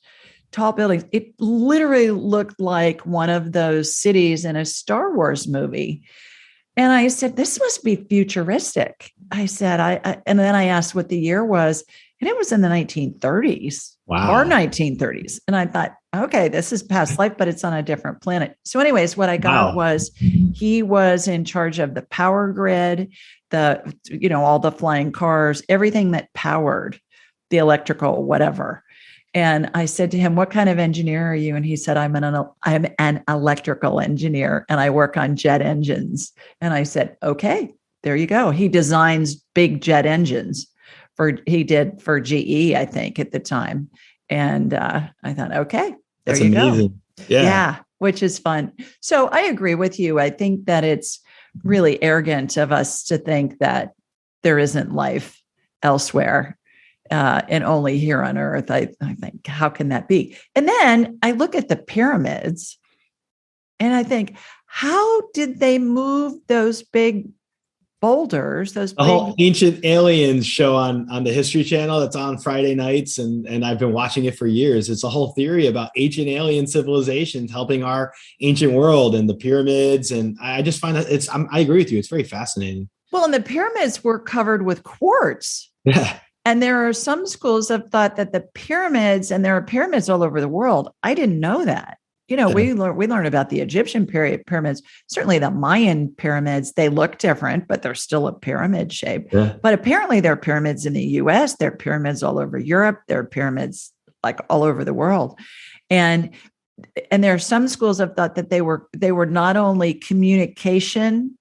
tall buildings. It literally looked like one of those cities in a Star Wars movie. And I said, this must be futuristic. I said, and then I asked what the year was, and it was in the 1930s. Wow. Or 1930s. And I thought, okay, this is past life, but it's on a different planet. So anyways, what I got was he was in charge of the power grid, all the flying cars, everything that powered the electrical, whatever. And I said to him, what kind of engineer are you? And he said, I'm an electrical engineer, and I work on jet engines. And I said, okay, there you go. He designs big jet engines. He did for GE, I think, at the time. And I thought, okay, there you go. Yeah, which is fun. So I agree with you. I think that it's really arrogant of us to think that there isn't life elsewhere and only here on Earth. I think, how can that be? And then I look at the pyramids and I think, how did they move those big boulders, those The big. whole Ancient Aliens show on the History Channel that's on Friday nights, and I've been watching it for years. It's a whole theory about ancient alien civilizations helping our ancient world and the pyramids. And I just find that I agree with you. It's very fascinating. Well, and the pyramids were covered with quartz. Yeah. And there are some schools that thought that the pyramids, and there are pyramids all over the world. I didn't know that. We learn about the Egyptian period pyramids. Certainly the Mayan pyramids, they look different, but they're still a pyramid shape. Yeah. But apparently there are pyramids in the US, there are pyramids all over Europe, there are pyramids like all over the world. And there are some schools that thought that they were not only communication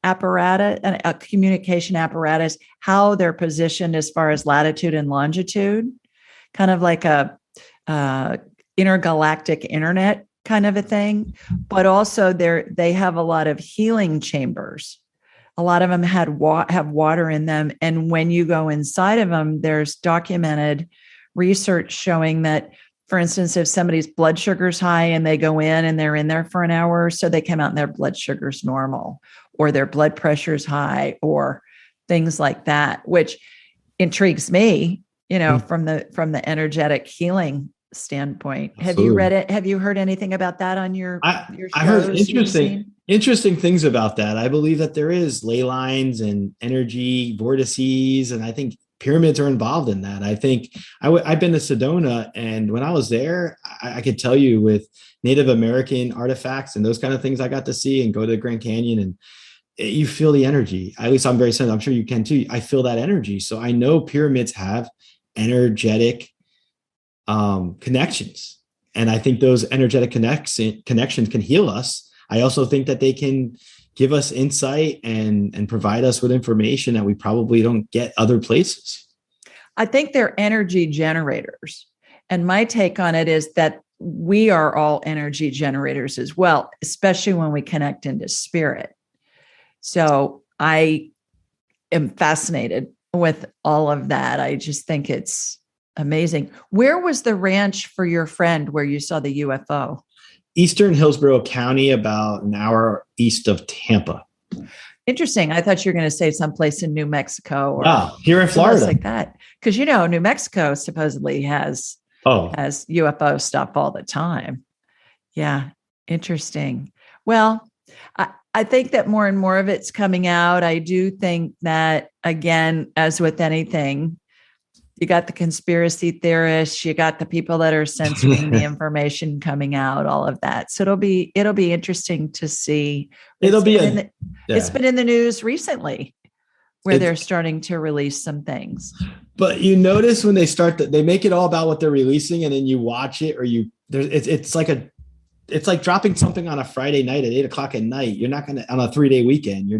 apparatus and a communication apparatus, how they're positioned as far as latitude and longitude, kind of like a intergalactic internet kind of a thing, but also they have a lot of healing chambers. A lot of them have water in them, and when you go inside of them, there's documented research showing that, for instance, if somebody's blood sugar's high and they go in and they're in there for an hour or so, they come out and their blood sugar's normal, or their blood pressure's high, or things like that, which intrigues me, from the energetic healing standpoint. Absolutely. Have you read it? Have you heard anything about that on your shows? I heard interesting things about that. I believe that there is ley lines and energy vortices, and I think pyramids are involved in that. I think I've been to Sedona, and when I was there, I could tell you with Native American artifacts and those kind of things I got to see, and go to the Grand Canyon, and you feel the energy. At least I'm very sensitive. I'm sure you can too. I feel that energy. So I know pyramids have energetic connections. And I think those energetic connections can heal us. I also think that they can give us insight and provide us with information that we probably don't get other places. I think they're energy generators. And my take on it is that we are all energy generators as well, especially when we connect into spirit. So I am fascinated with all of that. I just think it's amazing. Where was the ranch for your friend where you saw the UFO? Eastern Hillsborough County, about an hour east of Tampa. Interesting. I thought you were going to say someplace in New Mexico or here in Florida, like that. Because New Mexico supposedly has UFO stuff all the time. Yeah, interesting. Well, I think that more and more of it's coming out. I do think that, again, as with anything, you got the conspiracy theorists, you got the people that are censoring the information coming out, all of that. So it'll be interesting to see. It's been in the news recently where they're starting to release some things. But you notice when they make it all about what they're releasing, and then you watch it, or it's like dropping something on a Friday night at 8:00 at night. You're not going to, on a 3-day weekend,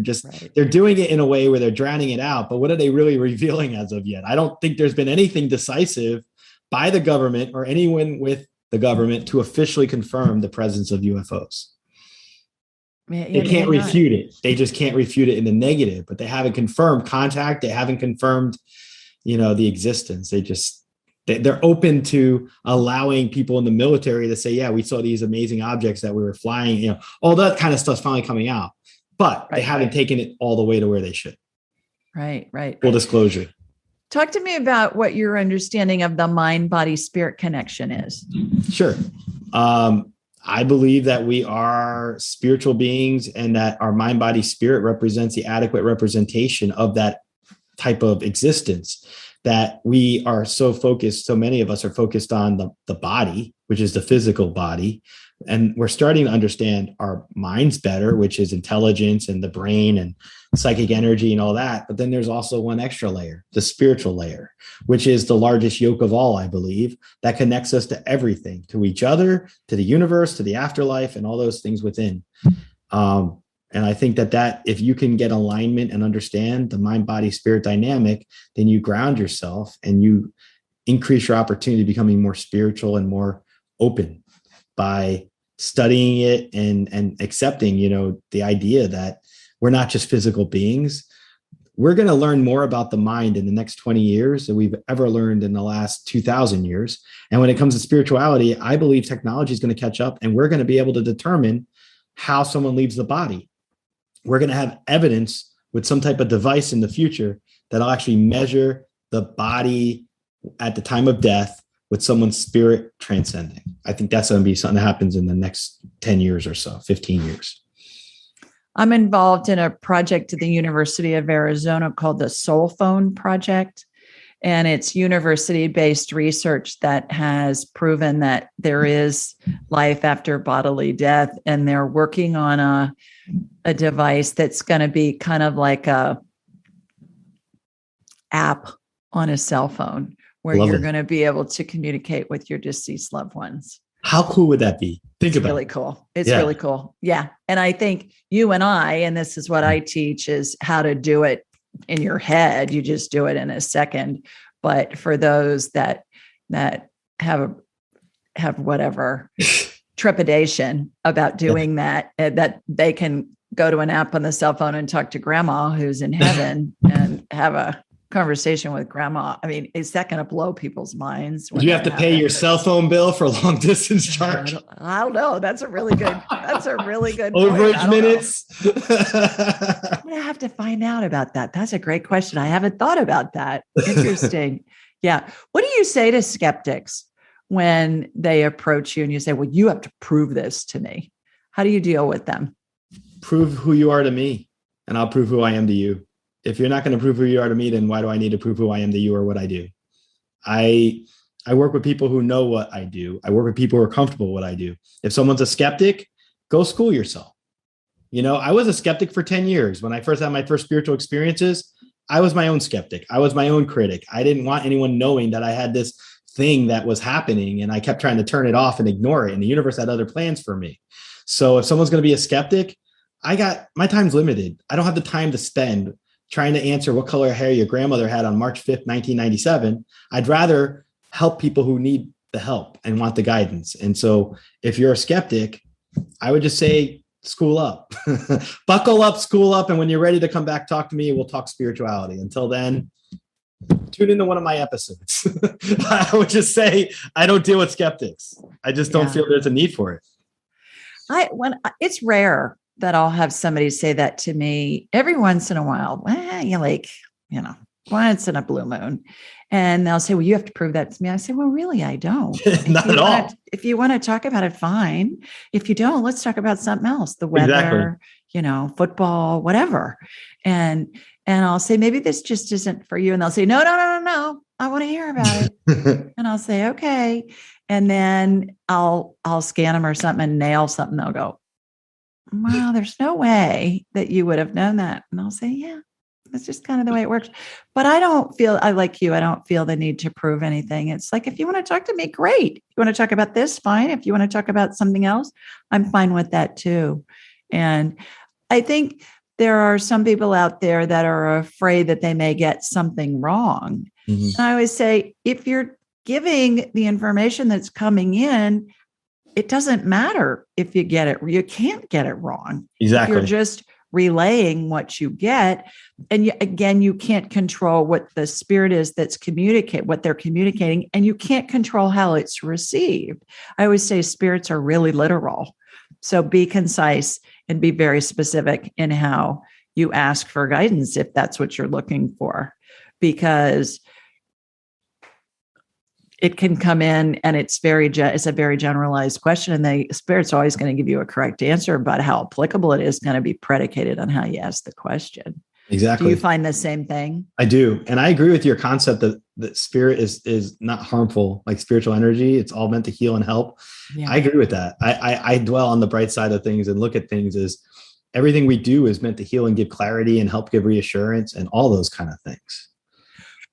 they're doing it in a way where they're drowning it out. But what are they really revealing as of yet? I don't think there's been anything decisive by the government or anyone with the government to officially confirm the presence of UFOs. They can't refute it. They just can't refute it in the negative, but they haven't confirmed contact. They haven't confirmed, the existence. They're open to allowing people in the military to say, yeah, we saw these amazing objects that we were flying, all that kind of stuff's finally coming out, but they haven't taken it all the way to where they should. Right. Full disclosure. Talk to me about what your understanding of the mind, body, spirit connection is. Sure. I believe that we are spiritual beings, and that our mind, body, spirit represents the adequate representation of that type of existence. That we are so many of us are focused on the body, which is the physical body. And we're starting to understand our minds better, which is intelligence and the brain and psychic energy and all that. But then there's also one extra layer, the spiritual layer, which is the largest yoke of all, I believe, that connects us to everything, to each other, to the universe, to the afterlife, and all those things within. And I think that if you can get alignment and understand the mind, body, spirit dynamic, then you ground yourself and you increase your opportunity of becoming more spiritual and more open by studying it and accepting, the idea that we're not just physical beings. We're going to learn more about the mind in the next 20 years than we've ever learned in the last 2,000 years. And when it comes to spirituality, I believe technology is going to catch up, and we're going to be able to determine how someone leaves the body. We're going to have evidence with some type of device in the future that'll actually measure the body at the time of death with someone's spirit transcending. I think that's going to be something that happens in the next 10 years or so, 15 years. I'm involved in a project at the University of Arizona called the Soul Phone Project. And it's university-based research that has proven that there is life after bodily death. And they're working on a device that's going to be kind of like a app on a cell phone where you're going to be able to communicate with your deceased loved ones. How cool would that be? It's really cool. It's really cool. Yeah. And I think you and I, and this is what I teach, is how to do it in your head. You just do it in a second. But for those that have whatever trepidation about doing that they can go to an app on the cell phone and talk to grandma who's in heaven and have a conversation with grandma. I mean, is that going to blow people's minds? Do you have to pay your cell phone bill for long distance charge? I don't know. That's a really good overage minutes. I'm going to have to find out about that. That's a great question. I haven't thought about that. Interesting. Yeah. What do you say to skeptics when they approach you and you say, well, you have to prove this to me? How do you deal with them? Prove who you are to me, and I'll prove who I am to you. If you're not going to prove who you are to me, then why do I need to prove who I am to you or what I do? I work with people who know what I do. I work with people who are comfortable with what I do. If someone's a skeptic, go school yourself. I was a skeptic for 10 years. When I first had my first spiritual experiences, I was my own skeptic. I was my own critic. I didn't want anyone knowing that I had this thing that was happening, and I kept trying to turn it off and ignore it. And the universe had other plans for me. So if someone's going to be a skeptic, my time's limited. I don't have the time to spend trying to answer what color hair your grandmother had on March 5th, 1997. I'd rather help people who need the help and want the guidance. And so if you're a skeptic, I would just say, school up, buckle up, school up. And when you're ready to come back, talk to me. We'll talk spirituality. Until then, tune into one of my episodes. I would just say, I don't deal with skeptics. I just don't feel there's a need for it. It's rare that I'll have somebody say that to me. Every once in a while, once in a blue moon. And they'll say, well, you have to prove that to me. I say, well, really, I don't. Not at all. If you want to talk about it, fine. If you don't, let's talk about something else, the weather, football, whatever. And I'll say, maybe this just isn't for you. And they'll say, no. I want to hear about it. And I'll say, okay. And then I'll scan them or something and nail something. They'll go, wow, there's no way that you would have known that. And I'll say, yeah, that's just kind of the way it works. But I don't feel the need to prove anything. It's like, if you want to talk to me, great. If you want to talk about this, fine. If you want to talk about something else, I'm fine with that too. And I think there are some people out there that are afraid that they may get something wrong. Mm-hmm. And I always say, if you're giving the information that's coming in, it doesn't matter if you get it. You can't get it wrong. Exactly. You're just relaying what you get. And you can't control what the spirit is that's what they're communicating. And you can't control how it's received. I always say spirits are really literal. So be concise and be very specific in how you ask for guidance if that's what you're looking for, because it can come in and it's a very generalized question, and the spirit's always going to give you a correct answer, but how applicable it is going to be predicated on how you ask the question. Exactly. Do you find the same thing? I do. And I agree with your concept that spirit is not harmful, like spiritual energy. It's all meant to heal and help. Yeah. I agree with that. I dwell on the bright side of things and look at things as everything we do is meant to heal and give clarity and help give reassurance and all those kind of things.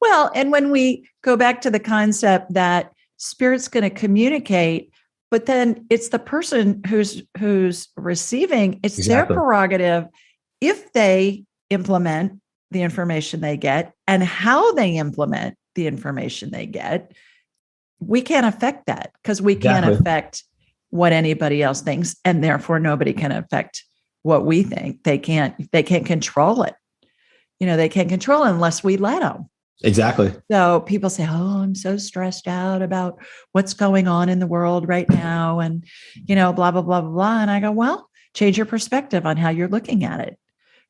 Well, and when we go back to the concept that spirit's going to communicate, but then it's the person who's receiving, it's their prerogative if they implement the information they get and how they implement the information they get. We can't affect that because we can't affect what anybody else thinks, and therefore nobody can affect what we think. They can't control it. They can't control it unless we let them. Exactly. So people say, oh, I'm so stressed out about what's going on in the world right now. And, blah, blah, blah, blah, blah. And I go, well, change your perspective on how you're looking at it.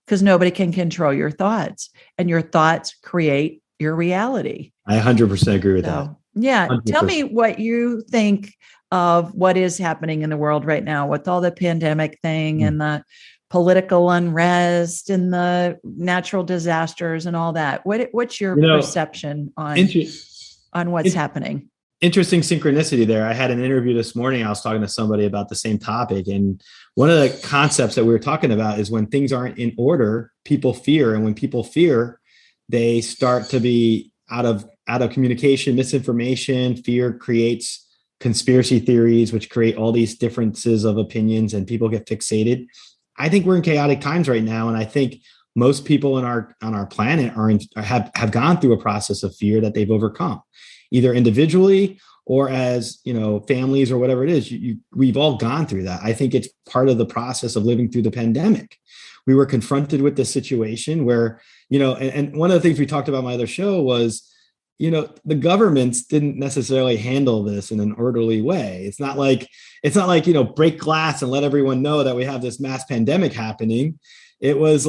because nobody can control your thoughts, and your thoughts create your reality. I 100% agree with that. Yeah. 100%. Tell me what you think of what is happening in the world right now with all the pandemic thing and the political unrest and the natural disasters and all that. What's your perception on what's happening? Interesting synchronicity there. I had an interview this morning. I was talking to somebody about the same topic. And one of the concepts that we were talking about is when things aren't in order, people fear. And when people fear, they start to be out of communication, misinformation. Fear creates conspiracy theories, which create all these differences of opinions, and people get fixated. I think we're in chaotic times right now. And I think most people on our planet have gone through a process of fear that they've overcome, either individually or as, families or whatever it is. We've all gone through that. I think it's part of the process of living through the pandemic. We were confronted with this situation where, and one of the things we talked about in my other show was, the governments didn't necessarily handle this in an orderly way. It's not like, break glass and let everyone know that we have this mass pandemic happening. It was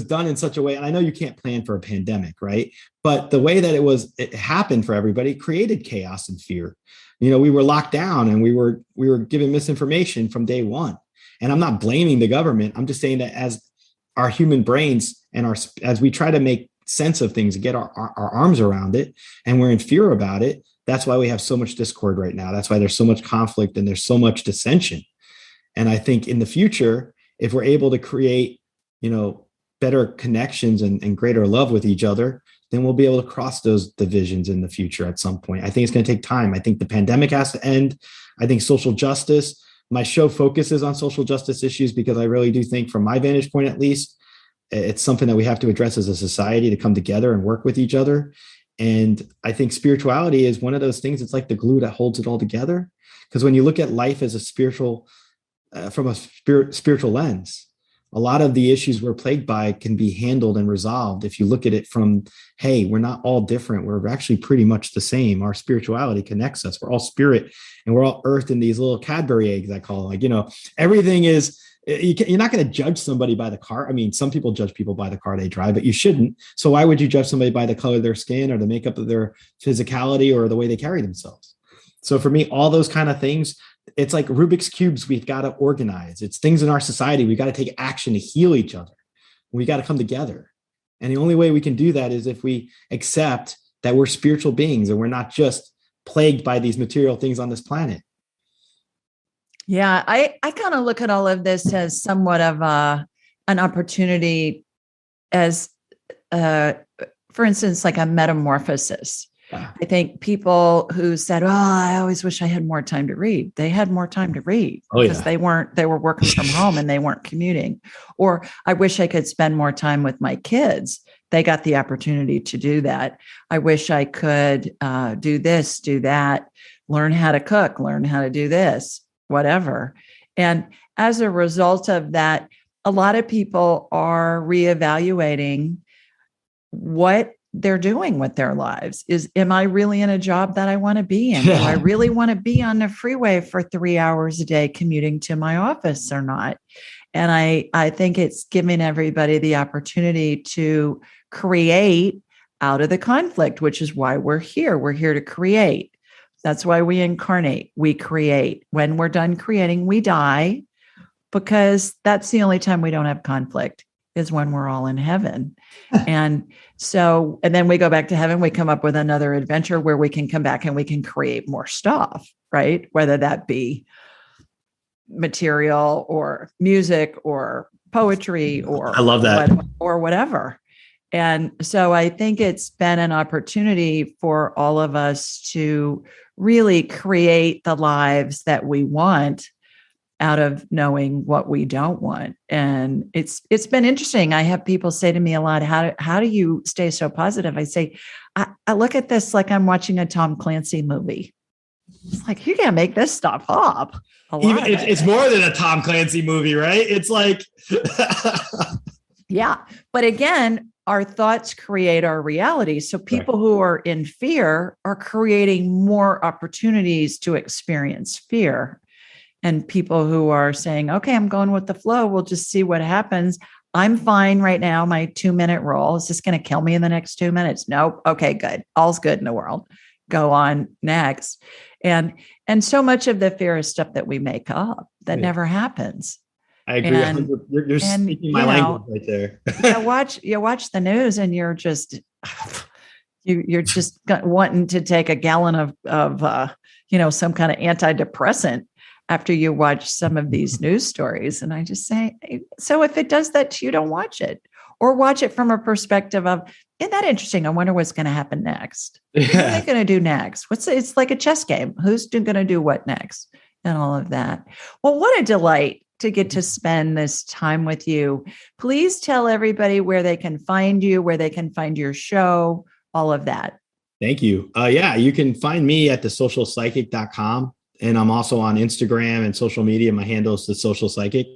done in such a way. And I know you can't plan for a pandemic, right? But the way that it happened for everybody created chaos and fear. We were locked down and we were given misinformation from day one. And I'm not blaming the government. I'm just saying that as our human brains and as we try to make sense of things and get our arms around it, and we're in fear about it, that's why we have so much discord right now. That's why there's so much conflict and there's so much dissension. And I think in the future, if we're able to create, better connections and greater love with each other, then we'll be able to cross those divisions in the future at some point. I think it's going to take time. I think the pandemic has to end. I think social justice, my show focuses on social justice issues because I really do think, from my vantage point at least, it's something that we have to address as a society to come together and work with each other. And I think spirituality is one of those things. It's like the glue that holds it all together. Because when you look at life as from a spiritual lens, a lot of the issues we're plagued by can be handled and resolved if you look at it from, hey, we're not all different. We're actually pretty much the same. Our spirituality connects us. We're all spirit and we're all earth in these little Cadbury eggs, I call them. Everything is, you're not going to judge somebody by the car. I mean, some people judge people by the car they drive, but you shouldn't. So why would you judge somebody by the color of their skin or the makeup of their physicality or the way they carry themselves? So for me, all those kind of things, it's like Rubik's Cubes we've got to organize. It's things in our society. We've got to take action to heal each other. We got to come together. And the only way we can do that is if we accept that we're spiritual beings and we're not just plagued by these material things on this planet. Yeah, I kind of look at all of this as somewhat of an opportunity as, for instance, like a metamorphosis. Yeah. I think people who said, "Oh, I always wish I had more time to read," they had more time to read because they were working from home and they weren't commuting. Or I wish I could spend more time with my kids. They got the opportunity to do that. I wish I could do this, do that, learn how to cook, learn how to do this, whatever. And as a result of that, a lot of people are reevaluating what they're doing with their lives. Am I really in a job that I want to be in? Yeah. Do I really want to be on the freeway for 3 hours a day commuting to my office or not? And I think it's giving everybody the opportunity to create out of the conflict, which is why we're here. We're here to create. That's why we incarnate. We create. When we're done creating, we die, because that's the only time we don't have conflict, is when we're all in heaven. And then we go back to heaven, we come up with another adventure where we can come back and we can create more stuff, right? Whether that be material or music or poetry or I love that. Or whatever. And so I think it's been an opportunity for all of us to really create the lives that we want out of knowing what we don't want. And it's been interesting. I have people say to me a lot, how do you stay so positive? I say, I look at this like I'm watching a Tom Clancy movie. It's like, you can't make this stuff up. It's more than a Tom Clancy movie, right? It's like, yeah. But again, our thoughts create our reality. So people who are in fear are creating more opportunities to experience fear. And people who are saying, okay, I'm going with the flow, we'll just see what happens. I'm fine right now. My 2-minute rule. Is this going to kill me in the next 2 minutes? Nope. Okay, good. All's good in the world. Go on next. And so much of the fear is stuff that we make up that never happens. I agree. And, you're speaking my language right there. you watch the news and you're just you're just wanting to take a gallon of some kind of antidepressant after you watch some of these news stories. And I just say, so if it does that to you, don't watch it, or watch it from a perspective of, isn't that interesting? I wonder what's going to happen next. What are they going to do next? It's like a chess game. Who's going to do what next? And all of that. Well, what a delight to get to spend this time with you. Please tell everybody where they can find you, where they can find your show, all of that. Thank you. You can find me at thesocialpsychic.com. And I'm also on Instagram and social media. My handle is The Social Psychic.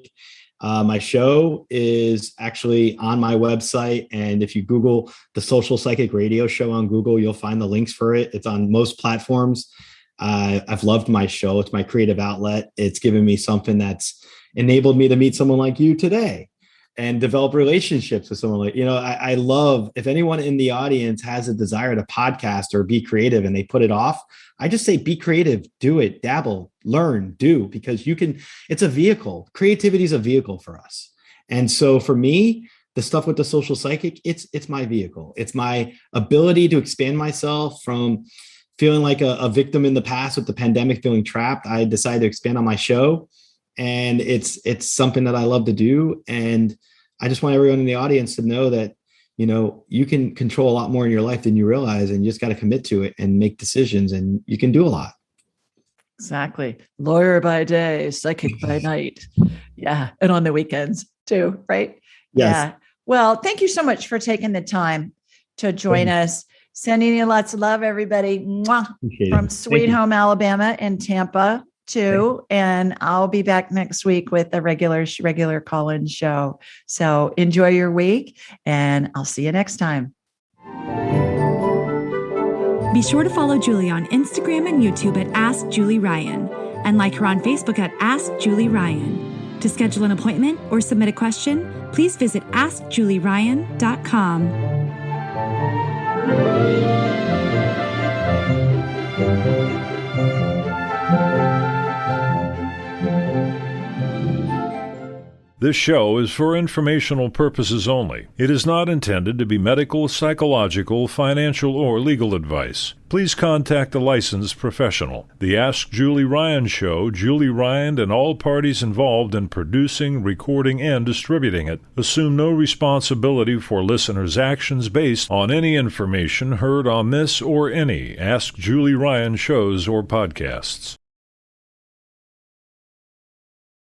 My show is actually on my website. And if you Google The Social Psychic Radio Show on Google, you'll find the links for it. It's on most platforms. I've loved my show. It's my creative outlet. It's given me something that's enabled me to meet someone like you today and develop relationships with someone like, I love, if anyone in the audience has a desire to podcast or be creative and they put it off, I just say, be creative, do it, dabble, learn, do, because it's a vehicle. Creativity is a vehicle for us. And so for me, the stuff with The Social Psychic, it's my vehicle. It's my ability to expand myself from feeling like a victim in the past with the pandemic, feeling trapped. I decided to expand on my show, and it's something that I love to do. And I just want everyone in the audience to know that, you can control a lot more in your life than you realize, and you just got to commit to it and make decisions, and you can do a lot. Exactly. Lawyer by day, psychic by night. Yeah. And on the weekends too, right? Yes. Yeah. Well, thank you so much for taking the time to join us. Sending you lots of love, everybody. Mwah. From Sweet Home, Alabama and Tampa too. And I'll be back next week with a regular call-in show. So enjoy your week, and I'll see you next time. Be sure to follow Julie on Instagram and YouTube at Ask Julie Ryan, and like her on Facebook at Ask Julie Ryan. To schedule an appointment or submit a question, please visit AskJulieRyan.com. This show is for informational purposes only. It is not intended to be medical, psychological, financial, or legal advice. Please contact a licensed professional. The Ask Julie Ryan Show, Julie Ryan and all parties involved in producing, recording, and distributing it assume no responsibility for listeners' actions based on any information heard on this or any Ask Julie Ryan shows or podcasts.